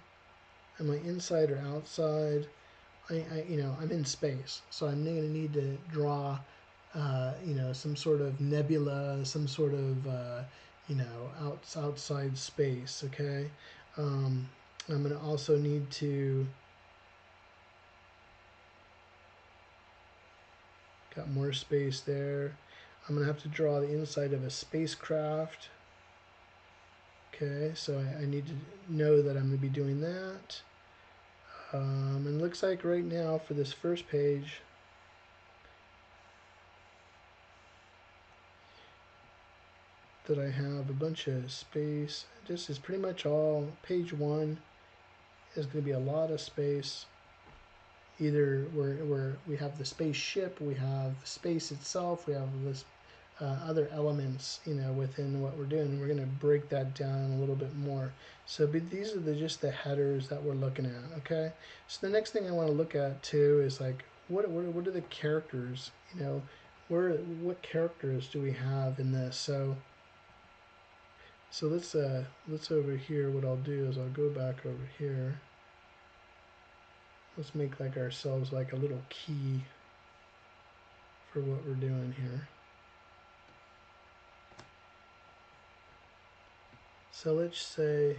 am I inside or outside? I'm in space, so I'm going to need to draw, some sort of nebula, some sort of, outside space, okay? I'm going to also need to, got more space there. I'm going to have to draw the inside of a spacecraft. Okay, so I need to know that I'm going to be doing that. And it looks like right now for this first page, that I have a bunch of space. This is pretty much all. Page 1 is going to be a lot of space. Either where we have the spaceship, we have the space itself, we have this other elements, within what we're doing. We're going to break that down a little bit more. So these are just the headers that we're looking at. Okay. So the next thing I want to look at too is like what are the characters? What characters do we have in this? So let's over here. What I'll do is I'll go back over here. Let's make like ourselves like a little key for what we're doing here. So let's say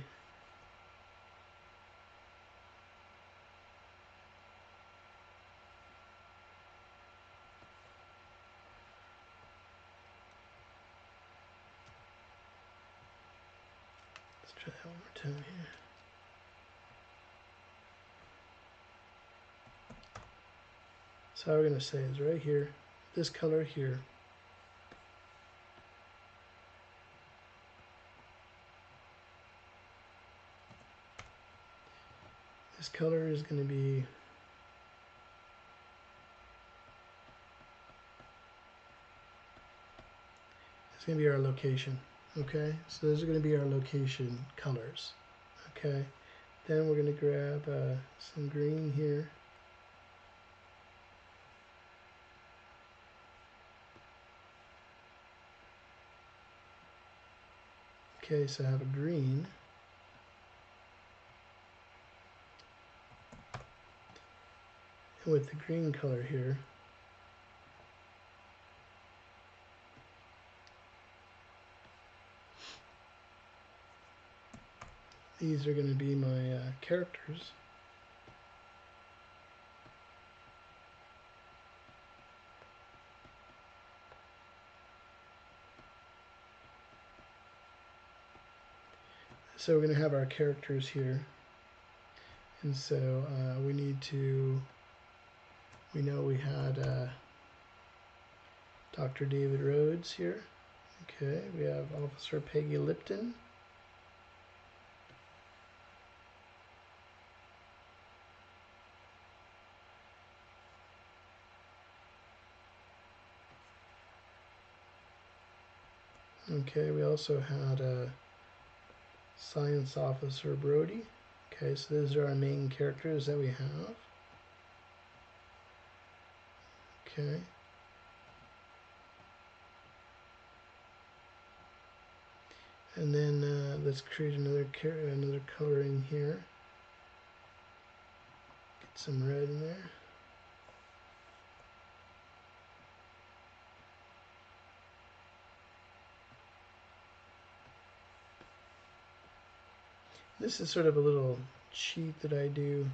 let's try that one more time here. So how we're going to say is right here, this color here. This color is going to be our location. Okay, so those are going to be our location colors. Okay, then we're going to grab some green here. Okay, so I have a green. And with the green color here, these are going to be my characters. So we're going to have our characters here. And so we know we had Dr. David Rhodes here. Okay, we have Officer Peggy Lipton. Okay, we also had Science Officer Brody. Okay, so those are our main characters that we have. Okay. And then let's create another color in here. Get some red in there. This is sort of a little cheat that I do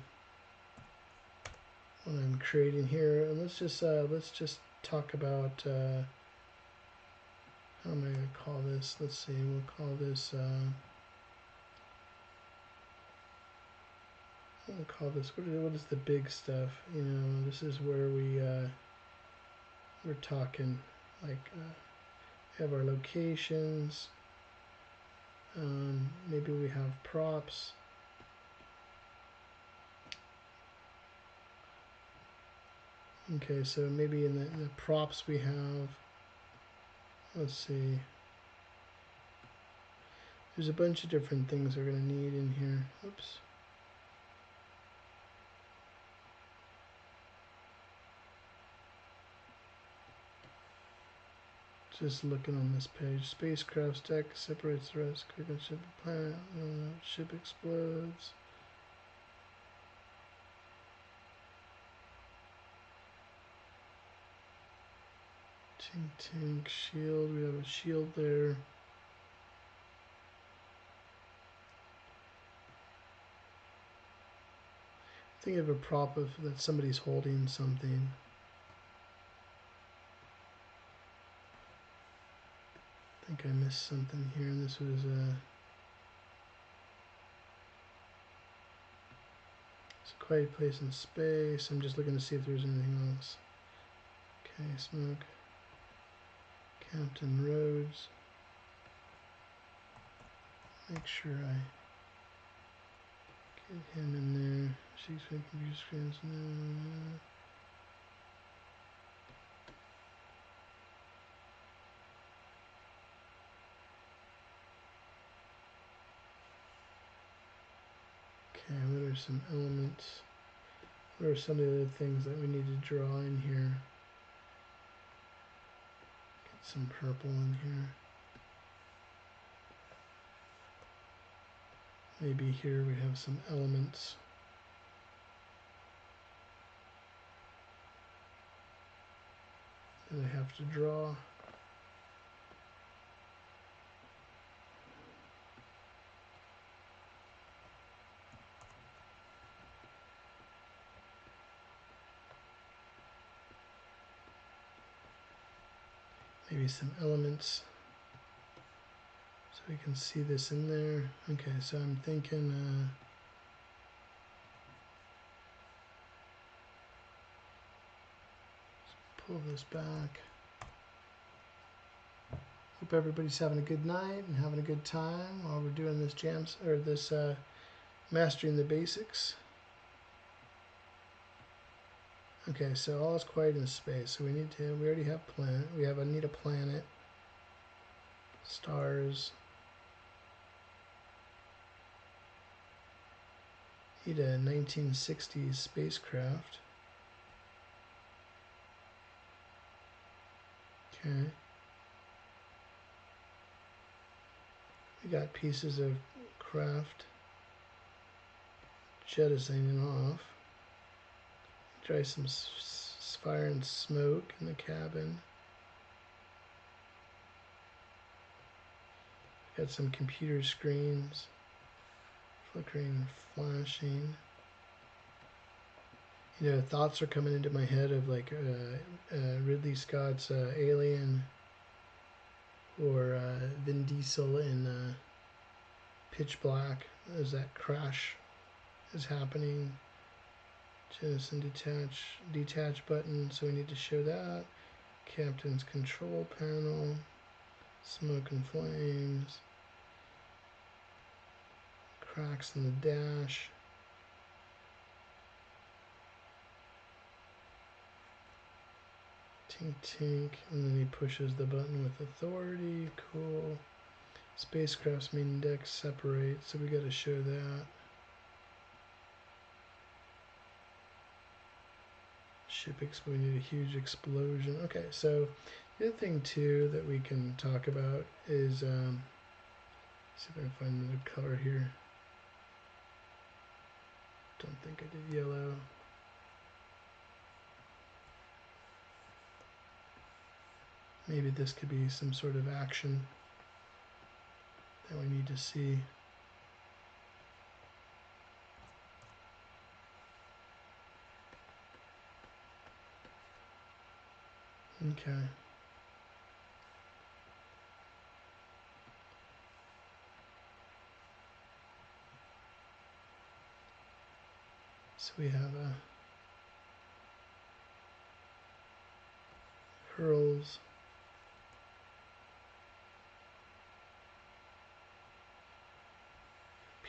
when I'm creating here. And let's just talk about how am I going to call this? Let's see. We'll call this. We'll call this. What is the big stuff? This is where we're talking like we have our locations. Maybe we have props. Okay, so maybe in the props we have, let's see, there's a bunch of different things we're going to need in here. Oops. Just looking on this page. Spacecraft deck separates the rest. Click on ship planet. Ship explodes. Tank shield. We have a shield there. Think of a prop of that somebody's holding something. I think I missed something here, and this was it's a quiet place in space. I'm just looking to see if there's anything else. Okay, smoke. Captain Rhodes. Make sure I get him in there. She's making computer screens now. Okay, what are some elements? What are some of the things that we need to draw in here? Get some purple in here. Maybe here we have some elements. That I have to draw. Maybe some elements so we can see this in there. Okay, so I'm thinking let's pull this back. Hope everybody's having a good night and having a good time while we're doing this mastering the basics. Okay, so all is quiet in space. So we already have planet. I need a planet. Stars. Need a 1960s spacecraft. Okay. We got pieces of craft jettisoning off. Try some fire and smoke in the cabin. Got some computer screens, flickering, flashing. You know, thoughts are coming into my head of like Ridley Scott's Alien, or Vin Diesel in Pitch Black, as that crash is happening. Jettison detach button, so we need to show that. Captain's control panel, smoke and flames, cracks in the dash. Tink tink, and then he pushes the button with authority. Cool. Spacecraft's main deck separate, so we got to show that. We need a huge explosion. Okay, so the other thing too that we can talk about is, see if I can find another color here. Don't think I did yellow. Maybe this could be some sort of action that we need to see. Okay. So we have hurls.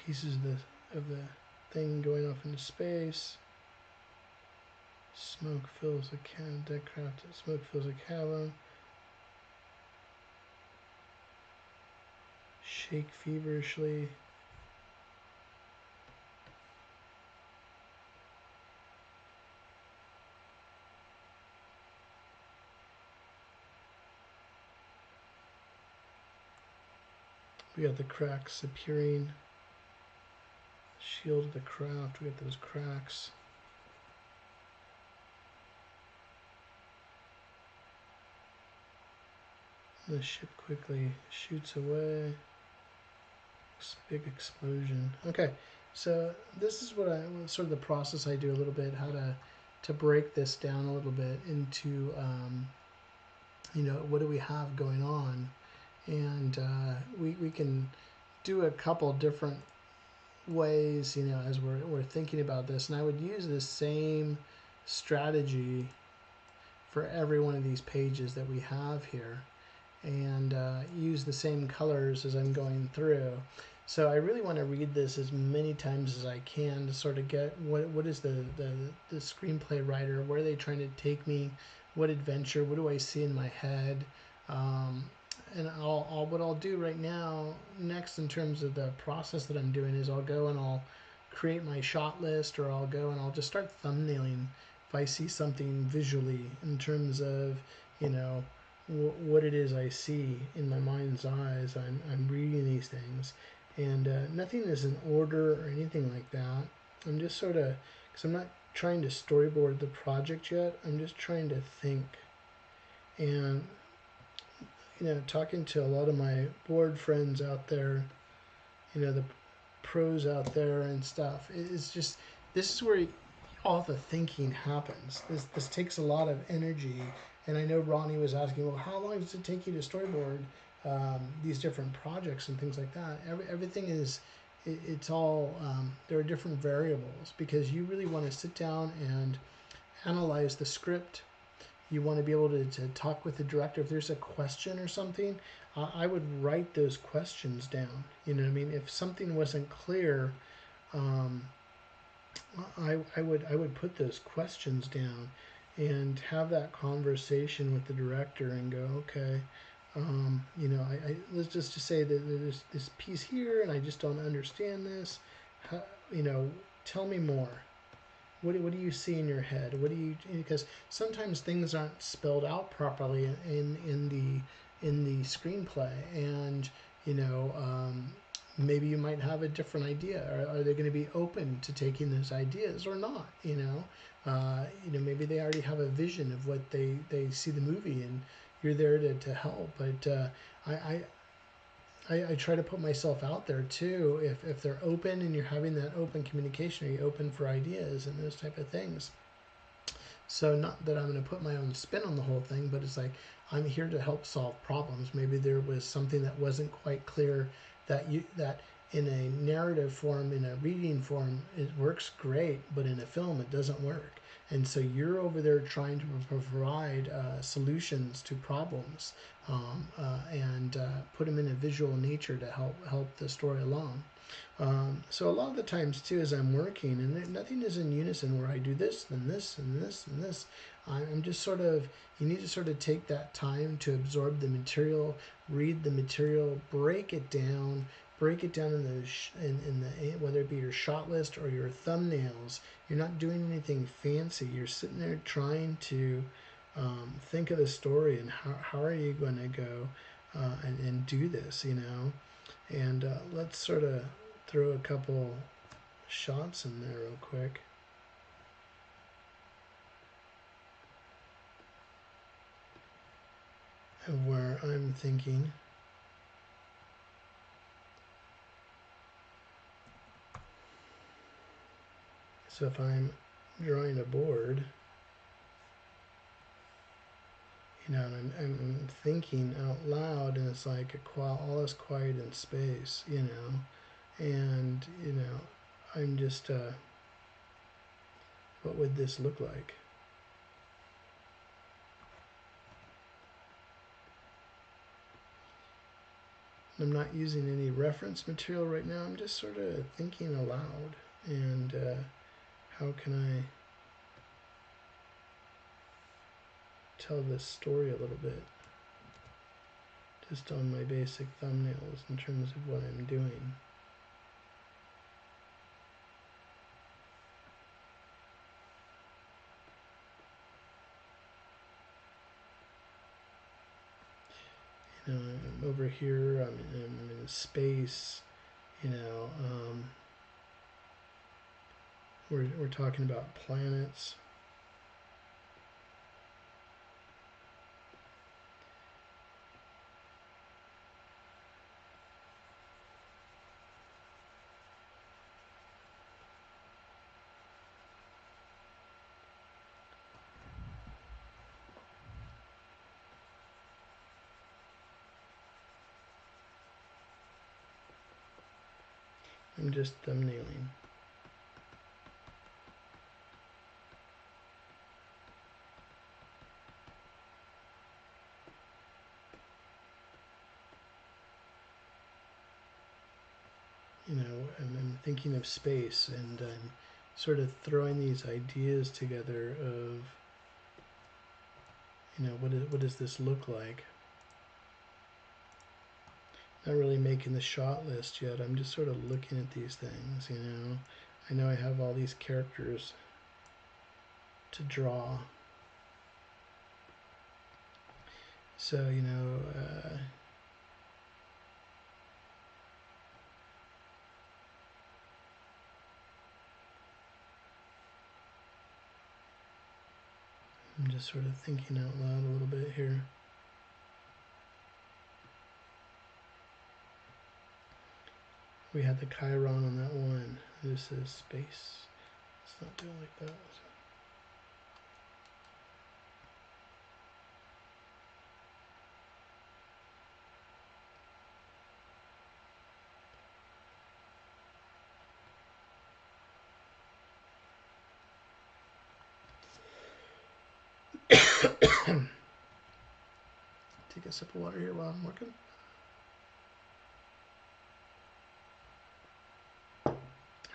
Pieces of the thing going off into space. Smoke fills a cabin. Deckcraft. Smoke fills a cabin. Shake feverishly. We got the cracks appearing. Shield of the craft. We got those cracks. The ship quickly shoots away. Big explosion. Okay, so this is what sort of the process I do a little bit, how to break this down a little bit into, you know, what do we have going on and we can do a couple different ways, you know, as we're thinking about this. And I would use the same strategy for every one of these pages that we have here, and use the same colors as I'm going through. So I really want to read this as many times as I can to sort of get what is the screenplay writer, where are they trying to take me, what adventure, what do I see in my head. And what I'll do right now next in terms of the process that I'm doing is I'll go and I'll create my shot list, or I'll go and I'll just start thumbnailing if I see something visually in terms of, you know, what it is I see in my mind's eyes. I'm reading these things, and nothing is in order or anything like that. I'm just sort of, because I'm not trying to storyboard the project yet, I'm just trying to think. And you know, talking to a lot of my board friends out there, you know, the pros out there and stuff, it's just, this is where all the thinking happens. This takes a lot of energy. And I know Ronnie was asking, well, how long does it take you to storyboard these different projects and things like that? Everything is, it's all, there are different variables, because you really want to sit down and analyze the script. You want to be able to talk with the director. If there's a question or something, I would write those questions down. You know what I mean? If something wasn't clear, I would put those questions down and have that conversation with the director and go, okay, you know, let's just say that there's this piece here and I just don't understand this. How, you know, tell me more. What do you see in your head? What do you, because sometimes things aren't spelled out properly in the screenplay, and you know, maybe you might have a different idea. Are they going to be open to taking those ideas or not? You know, maybe they already have a vision of what they see the movie, and you're there to help. But I try to put myself out there too. If they're open and you're having that open communication, are you open for ideas and those type of things? So not that I'm going to put my own spin on the whole thing, but it's like, I'm here to help solve problems. Maybe there was something that wasn't quite clear, that in a narrative form, in a reading form, it works great, but in a film it doesn't work. And so you're over there trying to provide solutions to problems, and put them in a visual nature to help the story along. So a lot of the times too, as I'm working, and nothing is in unison, where I do this, then this, and this, and this. I'm just sort of, you need to sort of take that time to absorb the material, read the material, break it down in the whether it be your shot list or your thumbnails. You're not doing anything fancy. You're sitting there trying to think of the story, and how are you going to go and do this, you know? And let's sort of throw a couple shots in there real quick. Of where I'm thinking. So if I'm drawing a board, you know, and I'm thinking out loud, and it's like all is quiet in space, you know, and you know, I'm just, what would this look like? I'm not using any reference material right now. I'm just sort of thinking aloud, and how can I tell this story a little bit, just on my basic thumbnails in terms of what I'm doing. You know, I'm over here, I'm in space, you know, we're talking about planets. I'm just thumbnailing. You know, I'm thinking of space, and I'm sort of throwing these ideas together of, you know, what does this look like? Not really making the shot list yet. I'm just sort of looking at these things, you know. I know I have all these characters to draw. So, you know, I'm just sort of thinking out loud a little bit here. We had the Chiron on that one. This is space. It's not doing like that. Take a sip of water here while I'm working.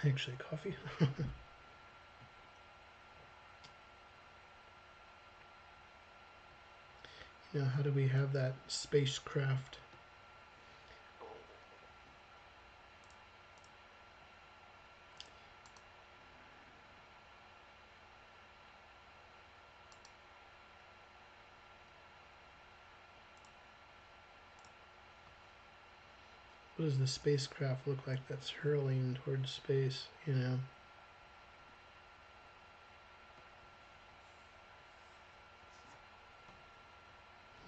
Actually, coffee. You know, how do we have that spacecraft? What does the spacecraft look like that's hurling towards space, you know?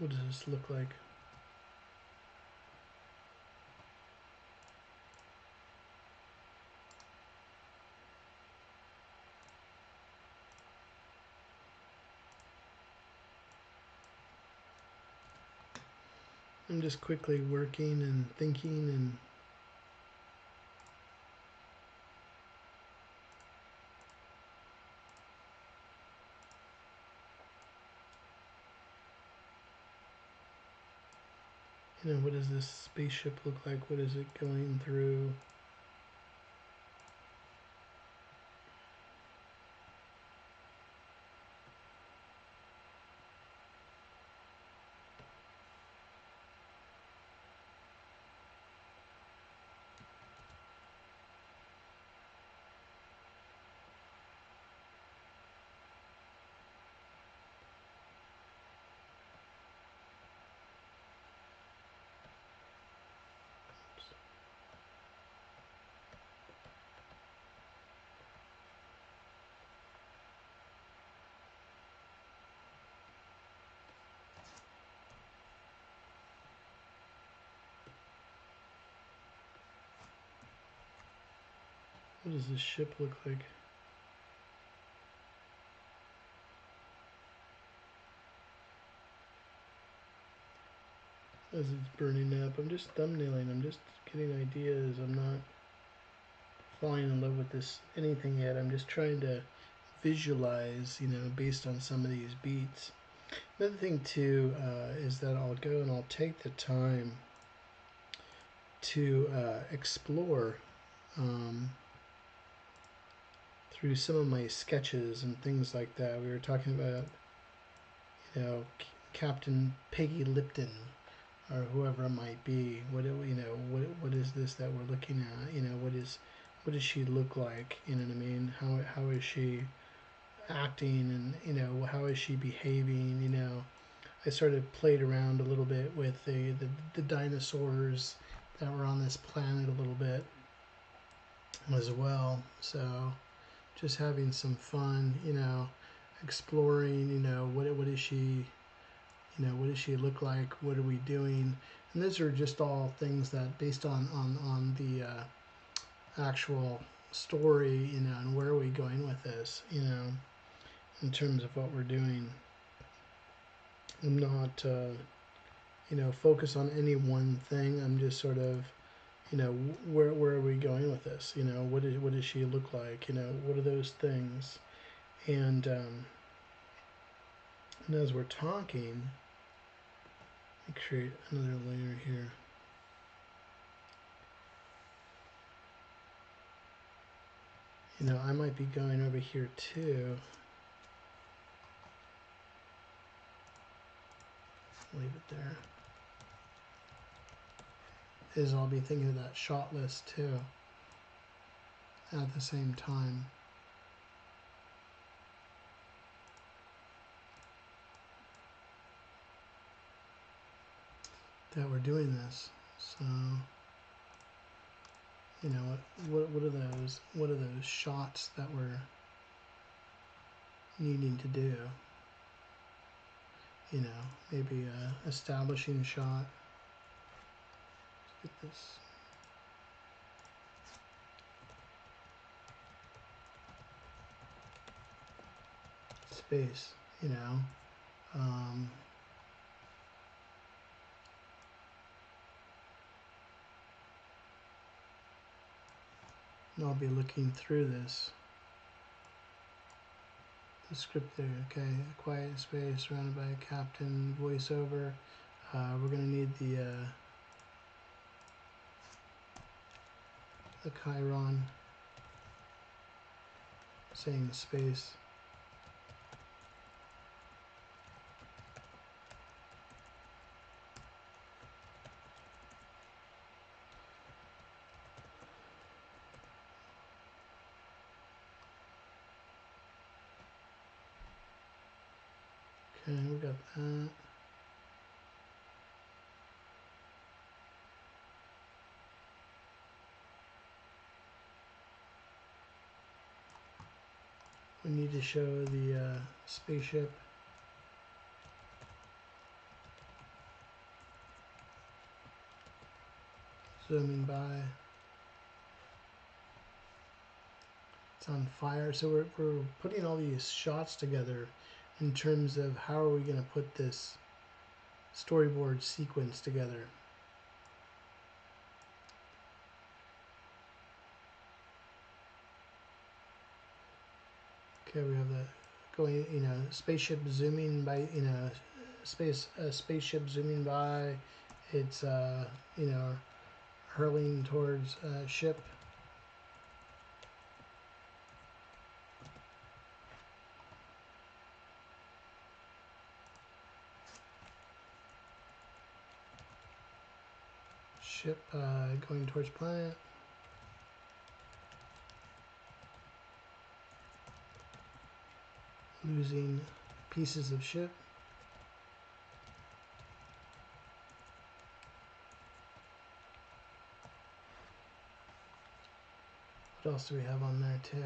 What does this look like? I'm just quickly working and thinking, and you know, what does this spaceship look like? What is it going through? What does this ship look like? As it's burning up, I'm just thumbnailing. I'm just getting ideas. I'm not falling in love with this anything yet. I'm just trying to visualize, you know, based on some of these beats. Another thing too is that I'll go and I'll take the time to explore through some of my sketches and things like that. We were talking about, you know, Captain Peggy Lipton or whoever it might be. What is this that we're looking at? You know, what does she look like? You know what I mean? How is she acting, and you know, how is she behaving? You know, I sort of played around a little bit with the dinosaurs that were on this planet a little bit as well. So just having some fun, you know, exploring, you know, what is she, you know, what does she look like? What are we doing? And these are just all things that based on the actual story, you know, and where are we going with this, you know, in terms of what we're doing. I'm not, you know, focused on any one thing. I'm just sort of, you know, where are we going with this? You know, what does she look like? You know, what are those things? And as we're talking, we create another layer here. You know, I might be going over here too. Leave it there. I'll be thinking of that shot list too at the same time. That we're doing this. So, you know, what are those shots that we're needing to do? You know, maybe a establishing shot. Let's get this. Space, you know. And I'll be looking through this. The script there, okay. A quiet space surrounded by a captain, voiceover. We're gonna need the Chiron saying space. Okay, we got that. We need to show the spaceship. Zooming by. It's on fire. So we're putting all these shots together in terms of how are we going to put this storyboard sequence together. Okay, we have the going, you know, spaceship zooming by, you know, spaceship zooming by. It's you know, hurling towards ship. Ship going towards planet. Losing pieces of ship. What else do we have on there too?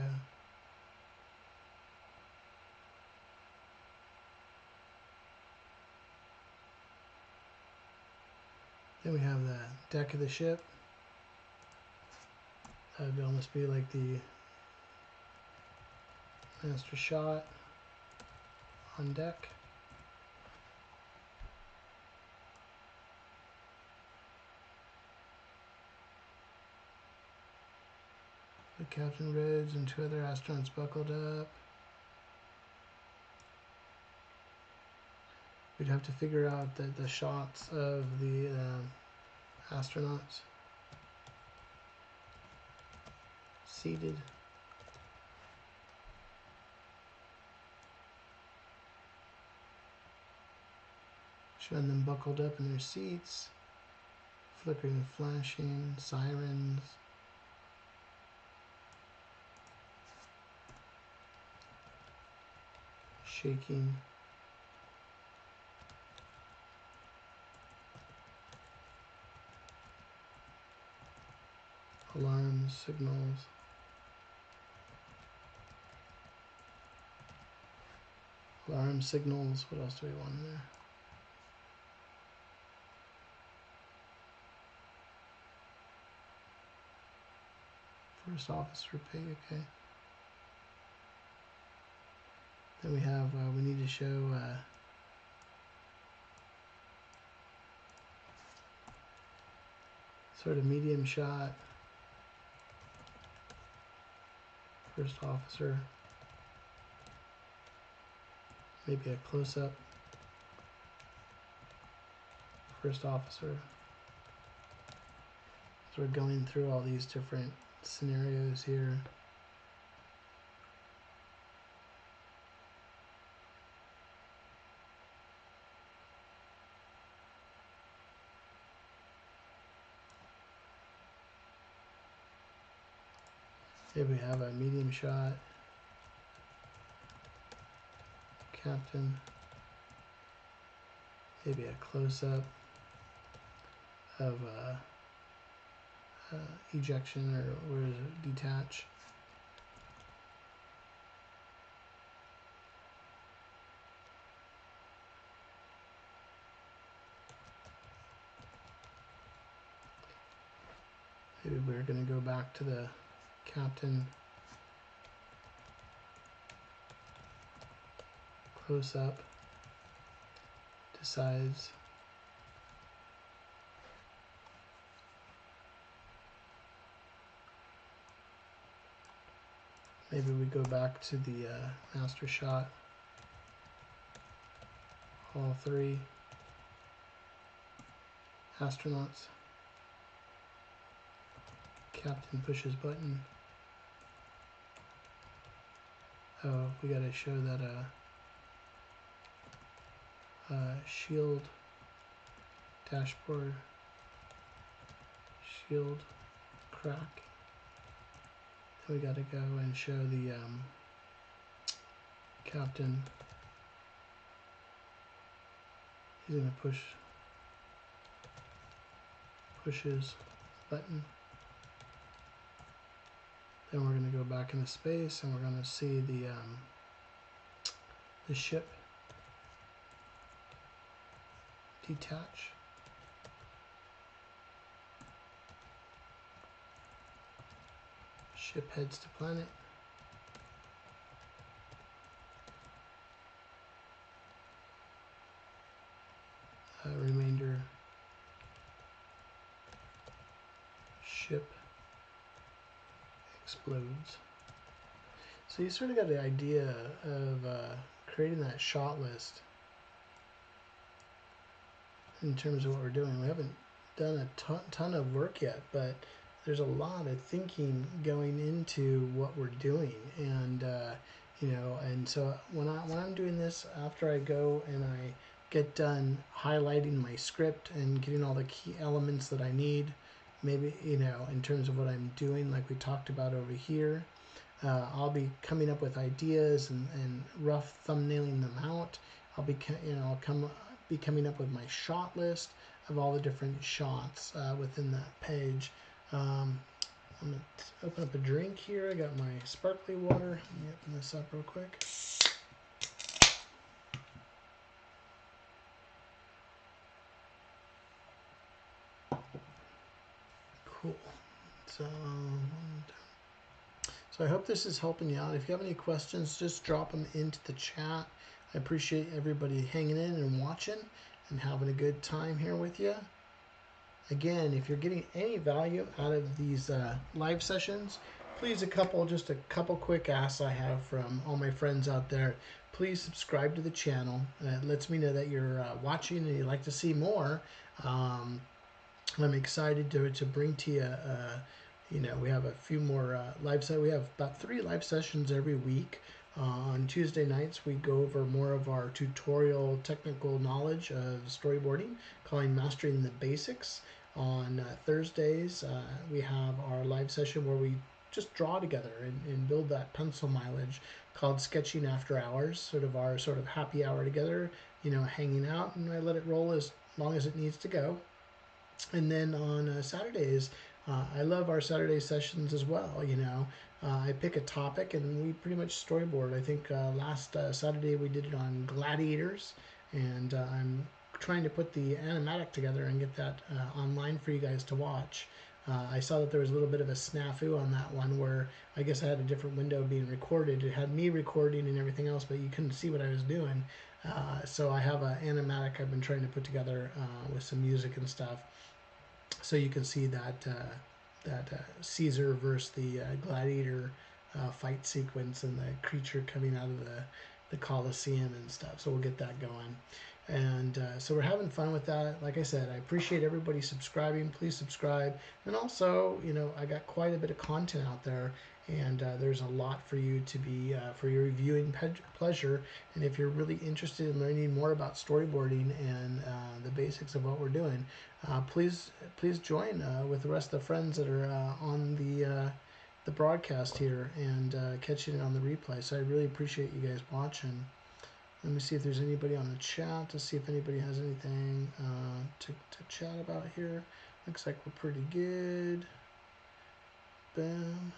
Then we have the deck of the ship. That would almost be like the master shot on deck. The Captain Rhodes and 2 other astronauts buckled up. We'd have to figure out the shots of the astronauts seated. Showing them buckled up in their seats. Flickering, flashing, sirens. Shaking. Alarms, signals. Alarm signals. What else do we want in there? First officer pay, okay. Then we have, we need to show sort of medium shot, first officer, maybe a close-up, first officer. So we're going through all these different scenarios here. Here we have a medium shot, captain, maybe a close-up of ejection, or where is it, detach. Maybe we're going to go back to the captain, close up, decides. Maybe we go back to the master shot, all three astronauts. Captain pushes button. Oh, we gotta show that shield, dashboard, shield, crack. Then we gotta go and show the captain. He's gonna pushes button. Then we're going to go back into space, and we're going to see the ship detach. Ship heads to planet. Remainder ship explodes. So you sort of got the idea of creating that shot list in terms of what we're doing. We haven't done a ton of work yet, but there's a lot of thinking going into what we're doing, and you know, and so when I'm doing this, after I go and I get done highlighting my script and getting all the key elements that I need, maybe, you know, in terms of what I'm doing, like we talked about over here, I'll be coming up with ideas and rough thumbnailing them out. I'll be, you know, be coming up with my shot list of all the different shots within that page. I'm gonna open up a drink here. I got my sparkly water. Let me open this up real quick. Cool. So I hope this is helping you out. If you have any questions, just drop them into the chat. I appreciate everybody hanging in and watching and having a good time here with you. Again, if you're getting any value out of these live sessions, please, just a couple quick asks I have from all my friends out there. Please subscribe to the channel. It lets me know that you're watching and you'd like to see more. I'm excited to bring to you, you know, we have a few more live sessions. We have about 3 live sessions every week. On Tuesday nights, we go over more of our tutorial technical knowledge of storyboarding, calling Mastering the Basics. On Thursdays, we have our live session where we just draw together and build that pencil mileage, called Sketching After Hours, sort of our happy hour together, you know, hanging out, and I let it roll as long as it needs to go. And then on Saturdays, I love our Saturday sessions as well. You know, I pick a topic and we pretty much storyboard. I think last Saturday we did it on gladiators, and I'm trying to put the animatic together and get that online for you guys to watch. I saw that there was a little bit of a snafu on that one, where I guess I had a different window being recorded. It had me recording and everything else, but you couldn't see what I was doing. So I have an animatic I've been trying to put together with some music and stuff. So you can see that Caesar versus the gladiator fight sequence and the creature coming out of the Colosseum and stuff. So we'll get that going. And so we're having fun with that. Like I said, I appreciate everybody subscribing. Please subscribe. And also, you know, I got quite a bit of content out there, and there's a lot for you to be for your reviewing pleasure. And if you're really interested in learning more about storyboarding and the basics of what we're doing, please join with the rest of the friends that are on the broadcast here and catching it on the replay. So I really appreciate you guys watching. Let me see if there's anybody on the chat to see if anybody has anything to chat about here. Looks like we're pretty good. Bam.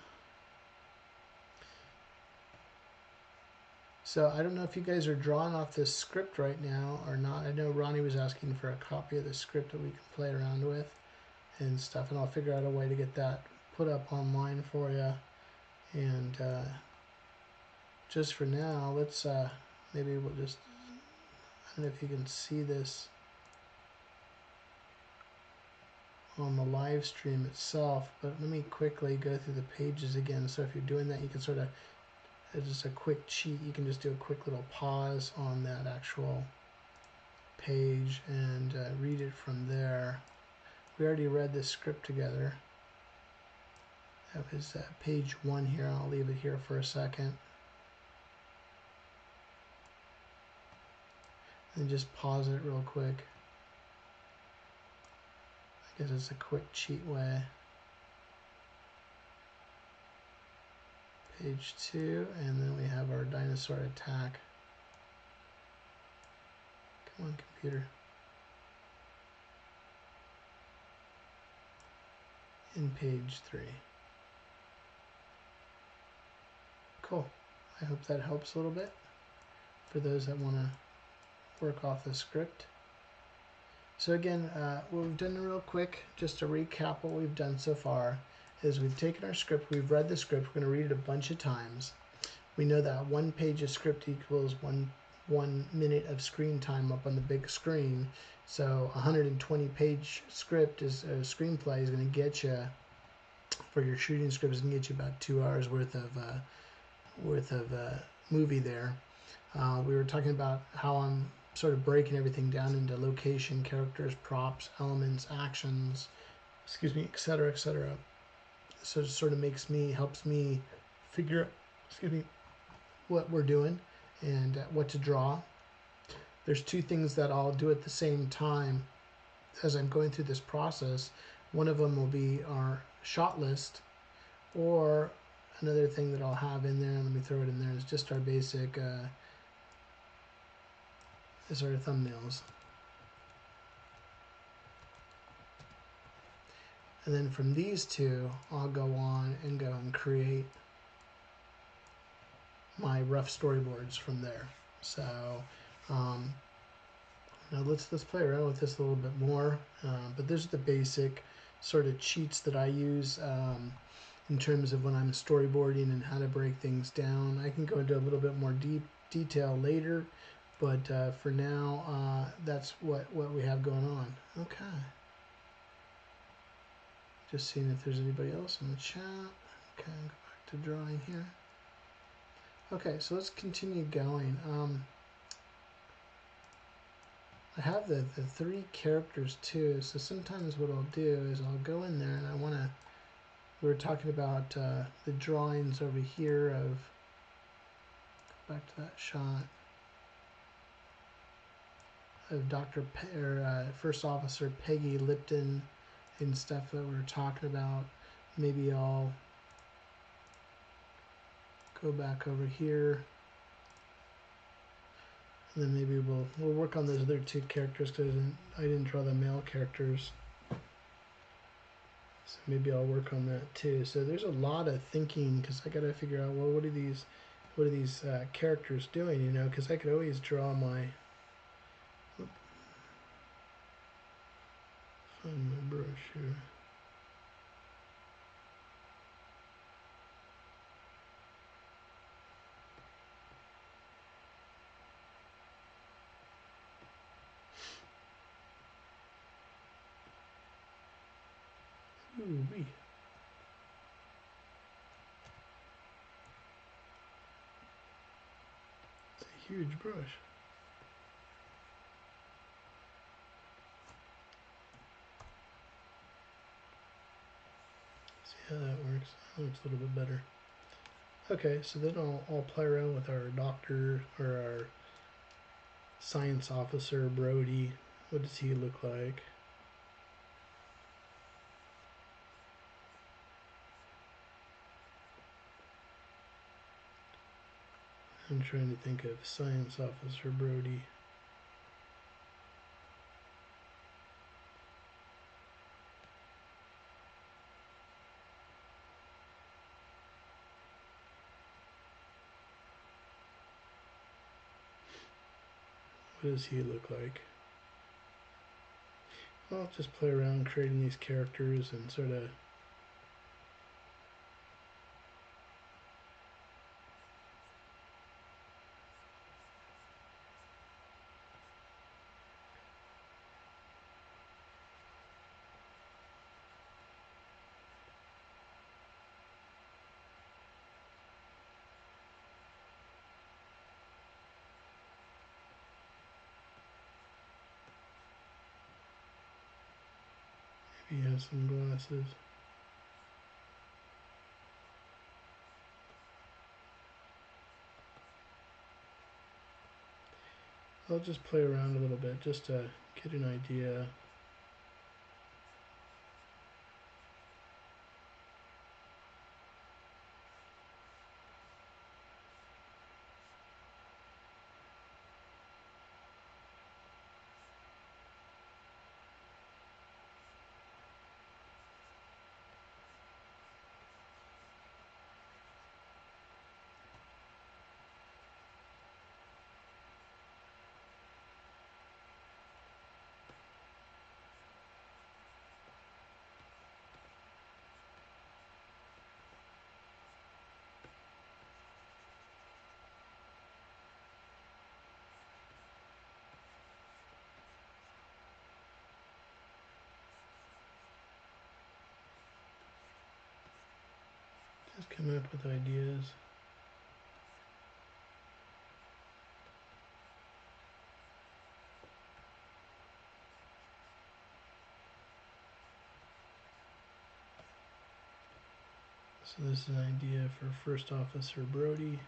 So I don't know if you guys are drawing off this script right now or not. I know Ronnie was asking for a copy of the script that we can play around with and stuff, and I'll figure out a way to get that put up online for you. And just for now, let's maybe we'll just, I don't know if you can see this on the live stream itself, but let me quickly go through the pages again. So if you're doing that, you can sort of, as just a quick cheat, you can just do a quick little pause on that actual page and read it from there. We already read this script together. That was page 1 here. I'll leave it here for a second. And just pause it real quick. I guess it's a quick cheat way. Page 2, and then we have our dinosaur attack. Come on, computer. In page 3. Cool. I hope that helps a little bit for those that want to work off the script. So again, what we've done real quick, just to recap what we've done so far, is we've taken our script, we've read the script, we're going to read it a bunch of times. We know that 1 page of script equals one minute of screen time up on the big screen. So 120-page script is a screenplay is going to get you, for your shooting script, is going to get you about 2 hours worth of movie there. We were talking about how I'm sort of breaking everything down into location, characters, props, elements, actions, etc., etc. So it sort of helps me figure out, what we're doing and what to draw. There's 2 things that I'll do at the same time as I'm going through this process. One of them will be our shot list, or another thing that I'll have in there, let me throw it in there, is just our basic is our thumbnails. And then from these 2, I'll go on and go and create my rough storyboards from there. So now let's play around with this a little bit more. But there's the basic sort of cheats that I use in terms of when I'm storyboarding and how to break things down. I can go into a little bit more detail later, but for now, that's what we have going on. Okay. Just seeing if there's anybody else in the chat. Okay, go back to drawing here. Okay, so let's continue going. I have the 3 characters too, so sometimes what I'll do is I'll go in there and I want to, we were talking about the drawings over here of, go back to that shot, of First Officer Peggy Lipton and stuff that we were talking about. Maybe I'll go back over here, and then maybe we'll work on those other 2 characters because I didn't draw the male characters. So maybe I'll work on that too. So there's a lot of thinking because I got to figure out, well, what are these characters doing? You know, because I could always draw my. Find my brush here. Ooh-wee. It's a huge brush. See how that works? That looks a little bit better. Okay, so then I'll play around with our doctor or our science officer, Brody. What does he look like? I'm trying to think of science officer Brody. What does he look like? I'll just play around creating these characters and sort of maybe have some glasses. I'll just play around a little bit just to get an idea. Just coming up with ideas. So this is an idea for First Officer Brody.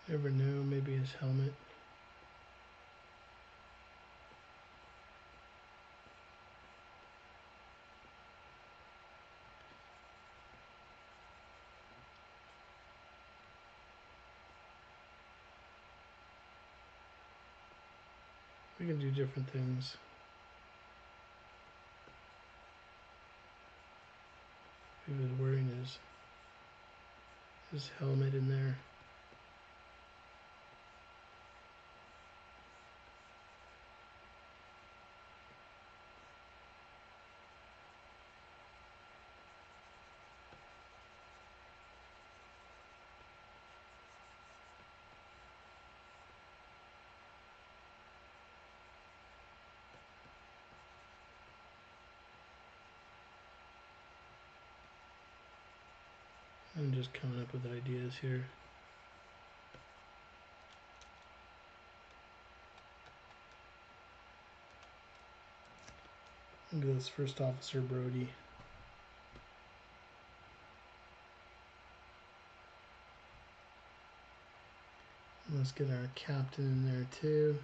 Never know, maybe his helmet. We can do different things. He was wearing his helmet in there. I'm just coming up with ideas here. Look at this First Officer Brody. Let's get our captain in there too.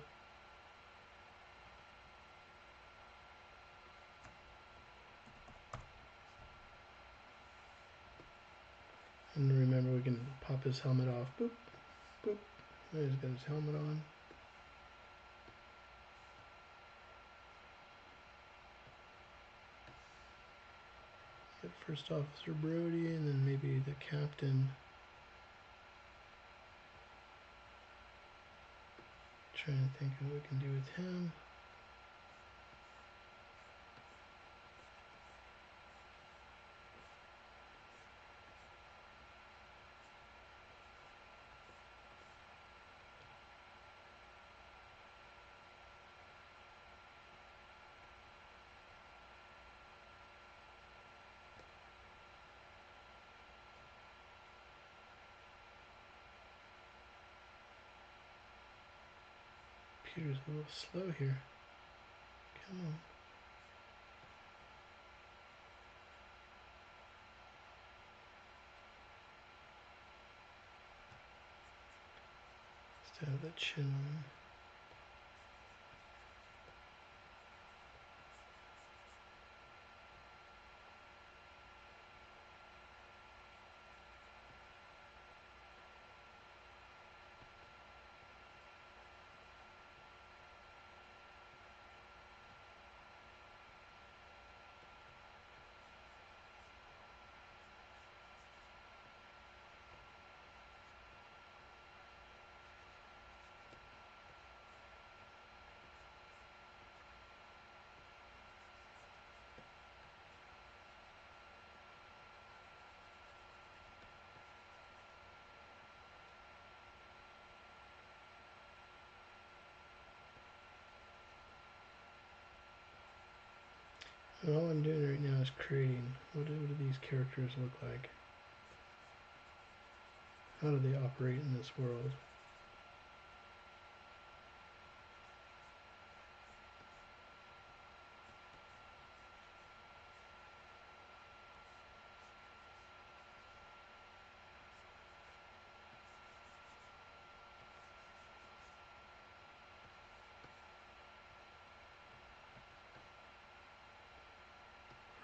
his helmet off. Boop, boop. There he's got his helmet on. Get First Officer Brody and then maybe the captain. Trying to think of what we can do with him. Computer's a little slow here. Come on. Still have that chin on. And all I'm doing right now is creating. What do these characters look like? How do they operate in this world?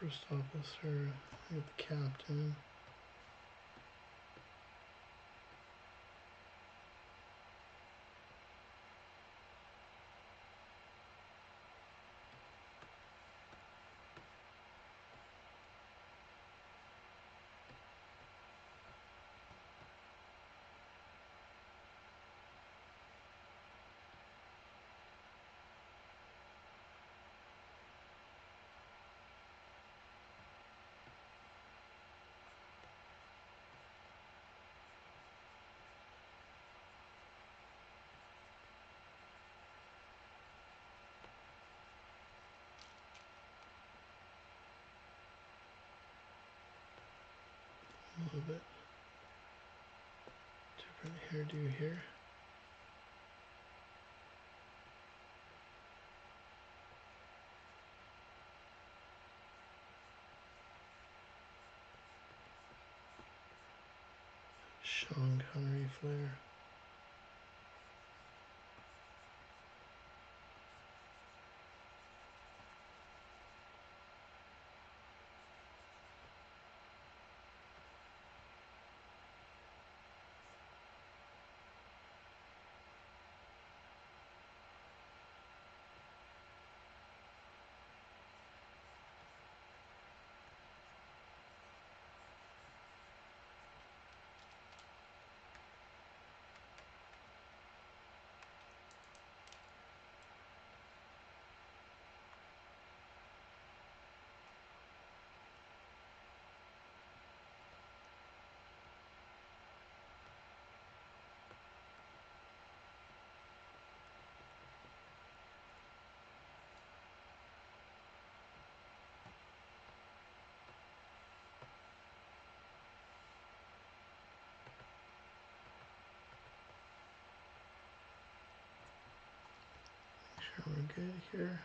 First officer, I got the captain. A little bit different hairdo here. Sean Connery flair. Make sure we're good here.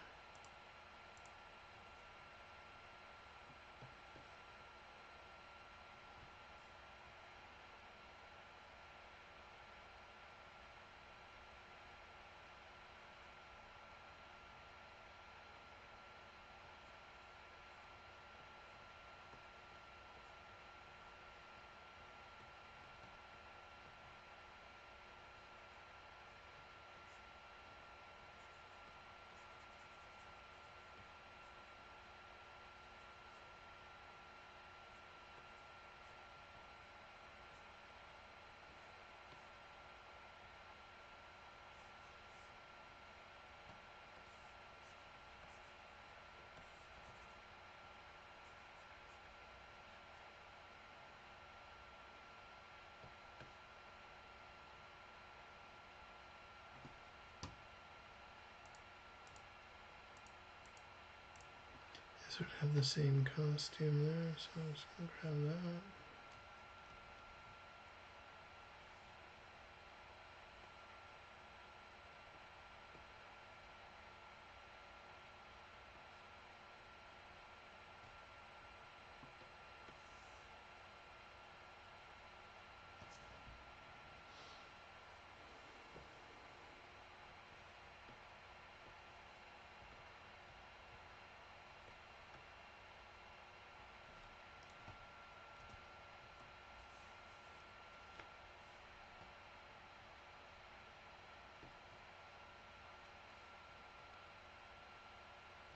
Sort of have the same costume there, so I'm just going to grab that.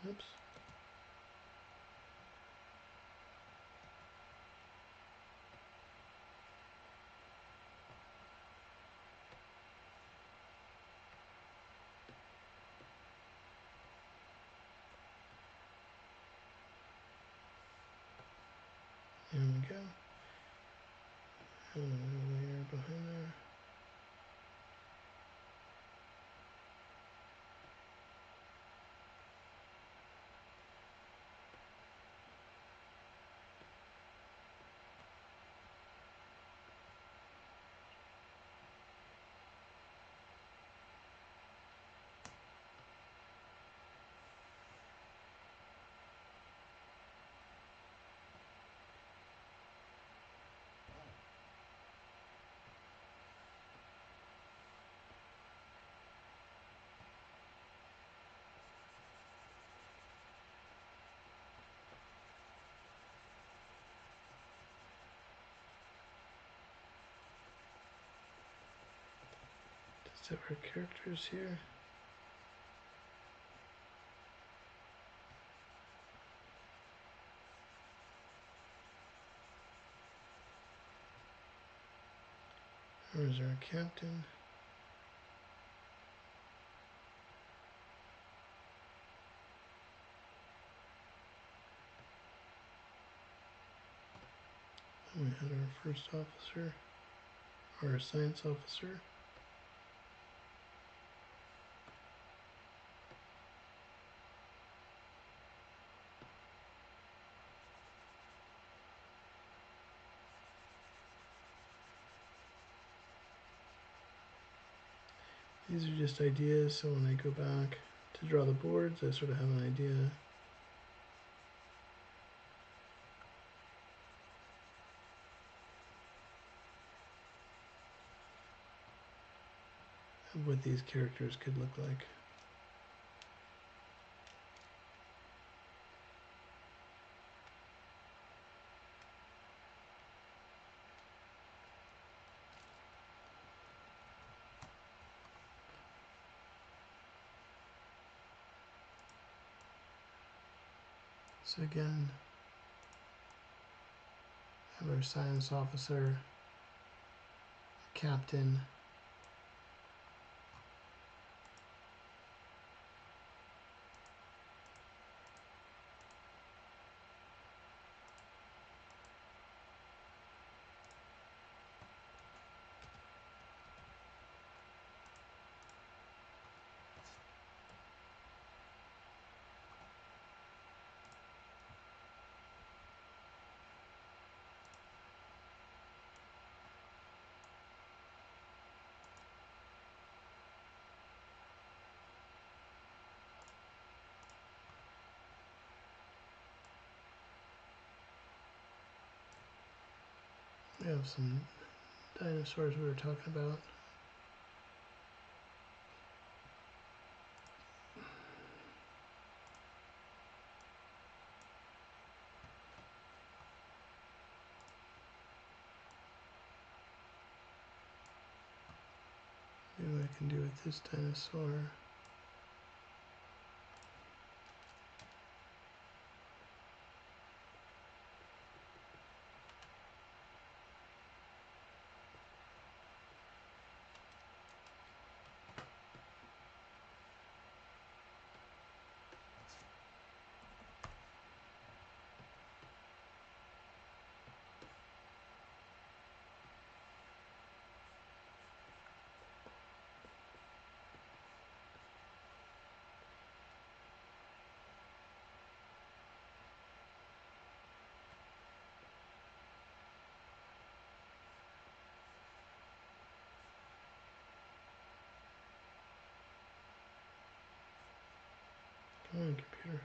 Oops. There we go. And a layer behind there. Separate characters here. Where's our captain? And we had our first officer, our science officer. These are just ideas, so when I go back to draw the boards, I sort of have an idea of what these characters could look like. So again, have our science officer, captain, we have some dinosaurs we were talking about. Maybe what I can do with this dinosaur. Come on, computer.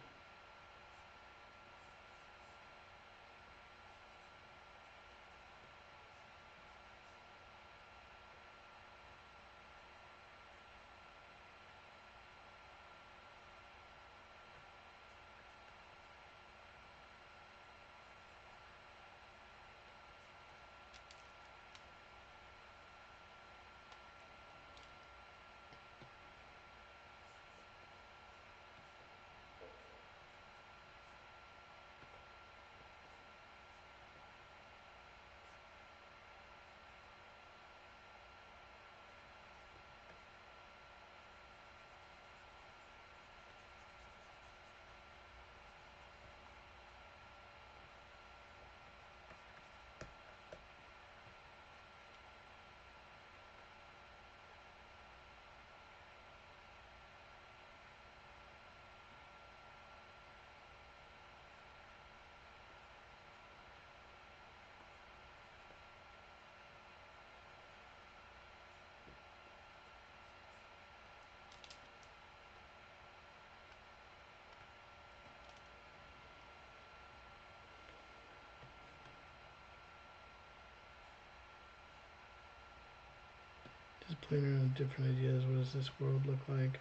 Just playing around with different ideas. What does this world look like?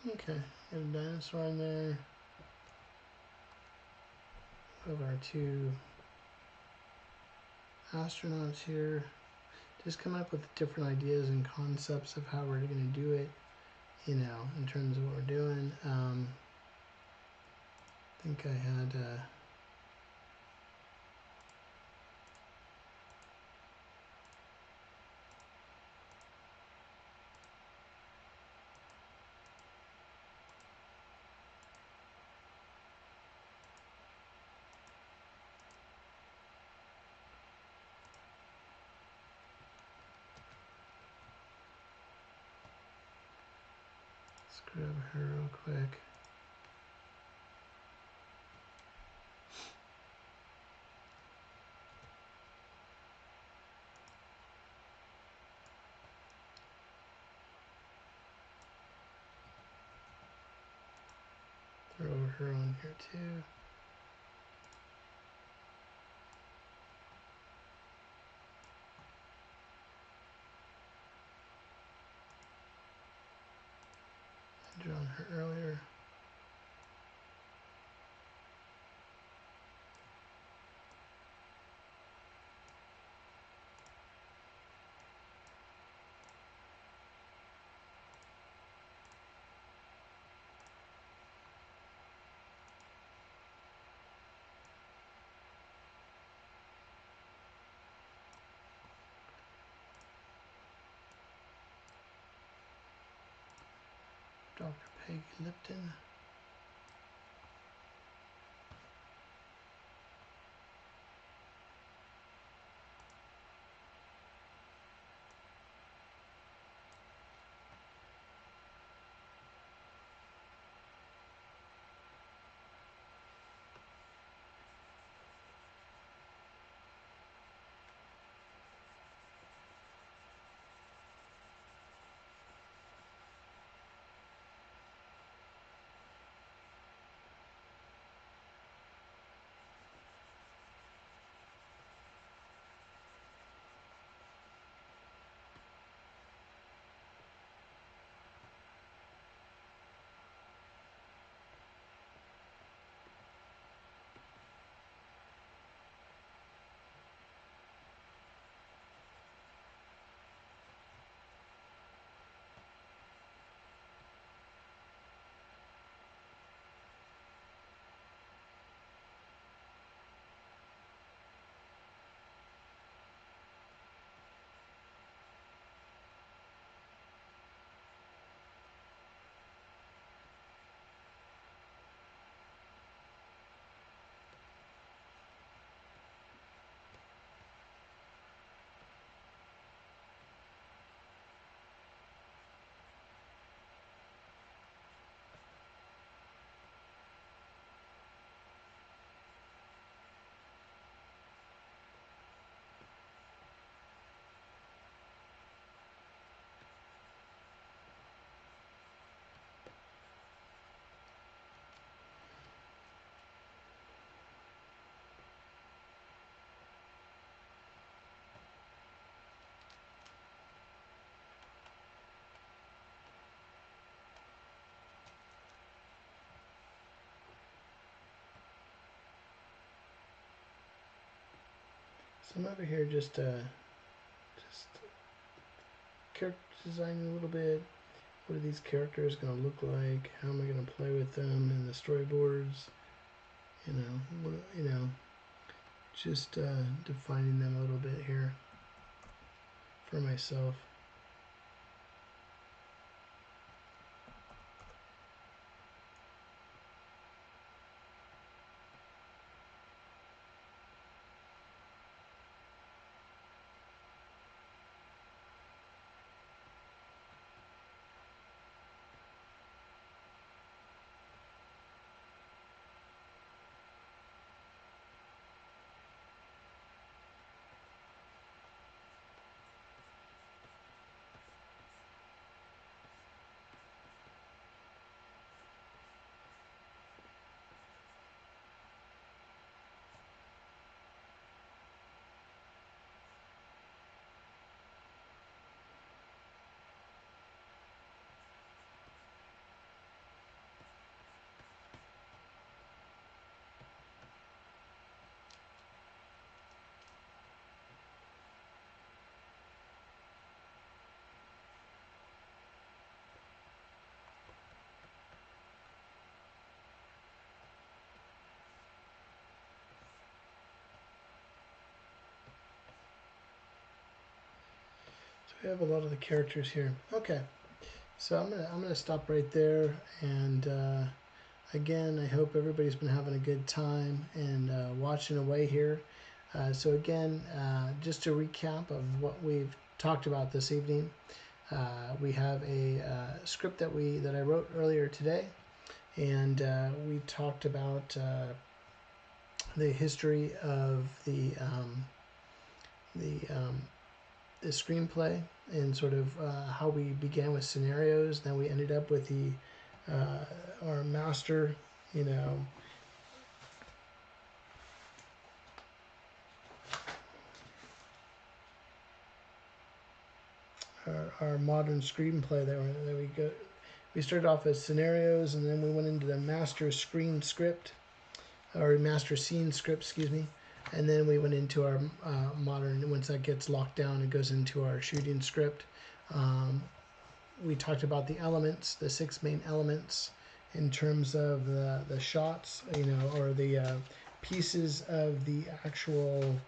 Okay, got a dinosaur in there. We have our two astronauts here. Just come up with different ideas and concepts of how we're going to do it, you know, in terms of what we're doing. I think I had let's grab her real quick. throw her on here too. I drew on her earlier. Dr. Peggy Lipton. So I'm over here just character designing a little bit. What are these characters going to look like? How am I going to play with them in the storyboards? Just defining them a little bit here for myself. We have a lot of the characters here. Okay, so I'm gonna stop right there, and again, I hope everybody's been having a good time and watching away here. So again, just a recap of what we've talked about this evening. We have a script that I wrote earlier today, and we talked about the history of the screenplay and sort of how we began with scenarios. Then we ended up with our master you know, our modern screenplay that we started off as scenarios, and then we went into the master screen script, or master scene script, excuse me, and then we went into our modern. Once that gets locked down, it goes into our shooting script. We talked about the elements, the 6 main elements in terms of the shots, you know, or the pieces of the actual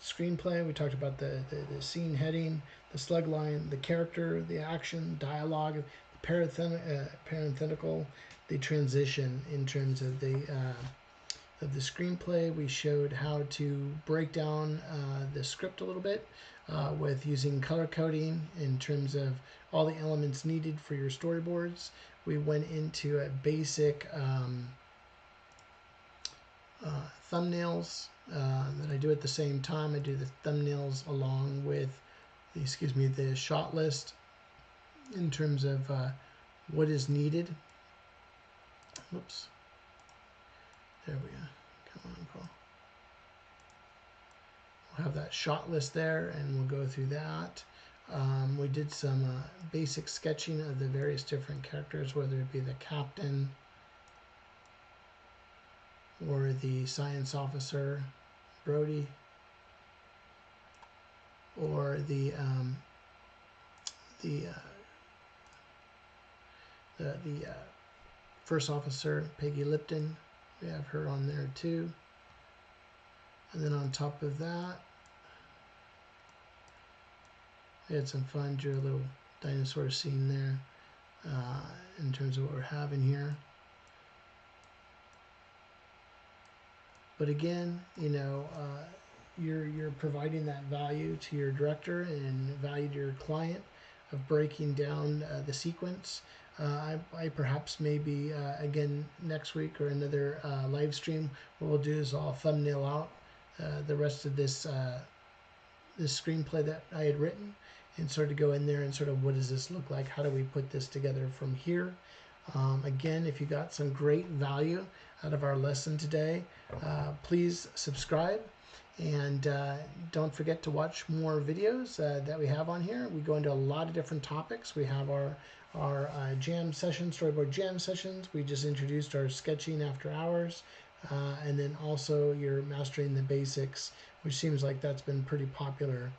screenplay. We talked about the scene heading, the slug line, the character, the action, dialogue, the parenthetical, the transition in terms of the screenplay. We showed how to break down the script a little bit with using color coding in terms of all the elements needed for your storyboards. We went into a basic thumbnails that I do at the same time. I do the thumbnails along with the shot list in terms of what is needed. Whoops. There we go. Come on, Paul. We'll have that shot list there, and we'll go through that. We did some basic sketching of the various different characters, whether it be the captain or the science officer, Brody, or the first officer, Peggy Lipton. We have her on there too. And then on top of that, we had some fun, drew a little dinosaur scene there in terms of what we're having here. But again, you know, you're providing that value to your director and value to your client of breaking down the sequence. I perhaps maybe again next week or another live stream, what we'll do is I'll thumbnail out the rest of this this screenplay that I had written, and sort of go in there and sort of, what does this look like? How do we put this together from here? Again, if you got some great value out of our lesson today, please subscribe, and don't forget to watch more videos that we have on here. We go into a lot of different topics. We have our jam sessions, storyboard jam sessions. We just introduced our sketching after hours, and then also your mastering the basics, which seems like that's been pretty popular.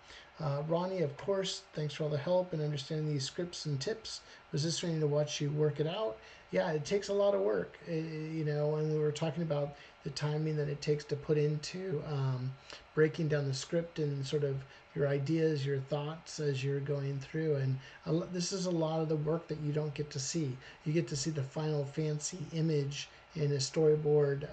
Ronnie, of course, thanks for all the help and understanding these scripts and tips. Was this training to watch you work it out? Yeah, it takes a lot of work, you know, and we were talking about the timing that it takes to put into breaking down the script and sort of your ideas, your thoughts as you're going through. And this is a lot of the work that you don't get to see. You get to see the final fancy image in a storyboard,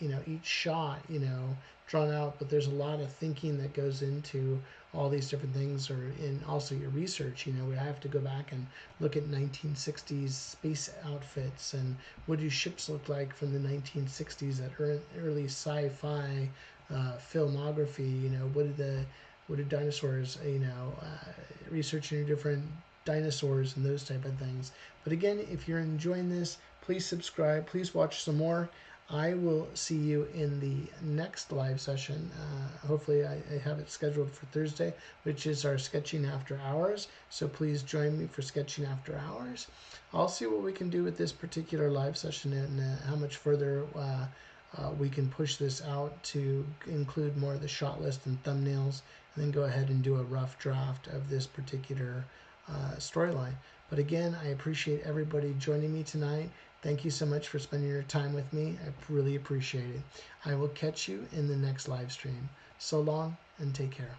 you know, each shot, you know, drawn out, but there's a lot of thinking that goes into all these different things, or in also your research. You know, we have to go back and look at 1960s space outfits, and what do ships look like from the 1960s, that early sci-fi filmography. You know, what did dinosaurs, you know, researching different dinosaurs and those type of things. But again, if you're enjoying this, please subscribe, please watch some more. I will see you in the next live session. Hopefully I have it scheduled for Thursday, which is our sketching after hours. So please join me for sketching after hours. I'll see what we can do with this particular live session, and how much further we can push this out to include more of the shot list and thumbnails, and then go ahead and do a rough draft of this particular storyline. But again, I appreciate everybody joining me tonight. Thank you so much for spending your time with me. I really appreciate it. I will catch you in the next live stream. So long, and take care.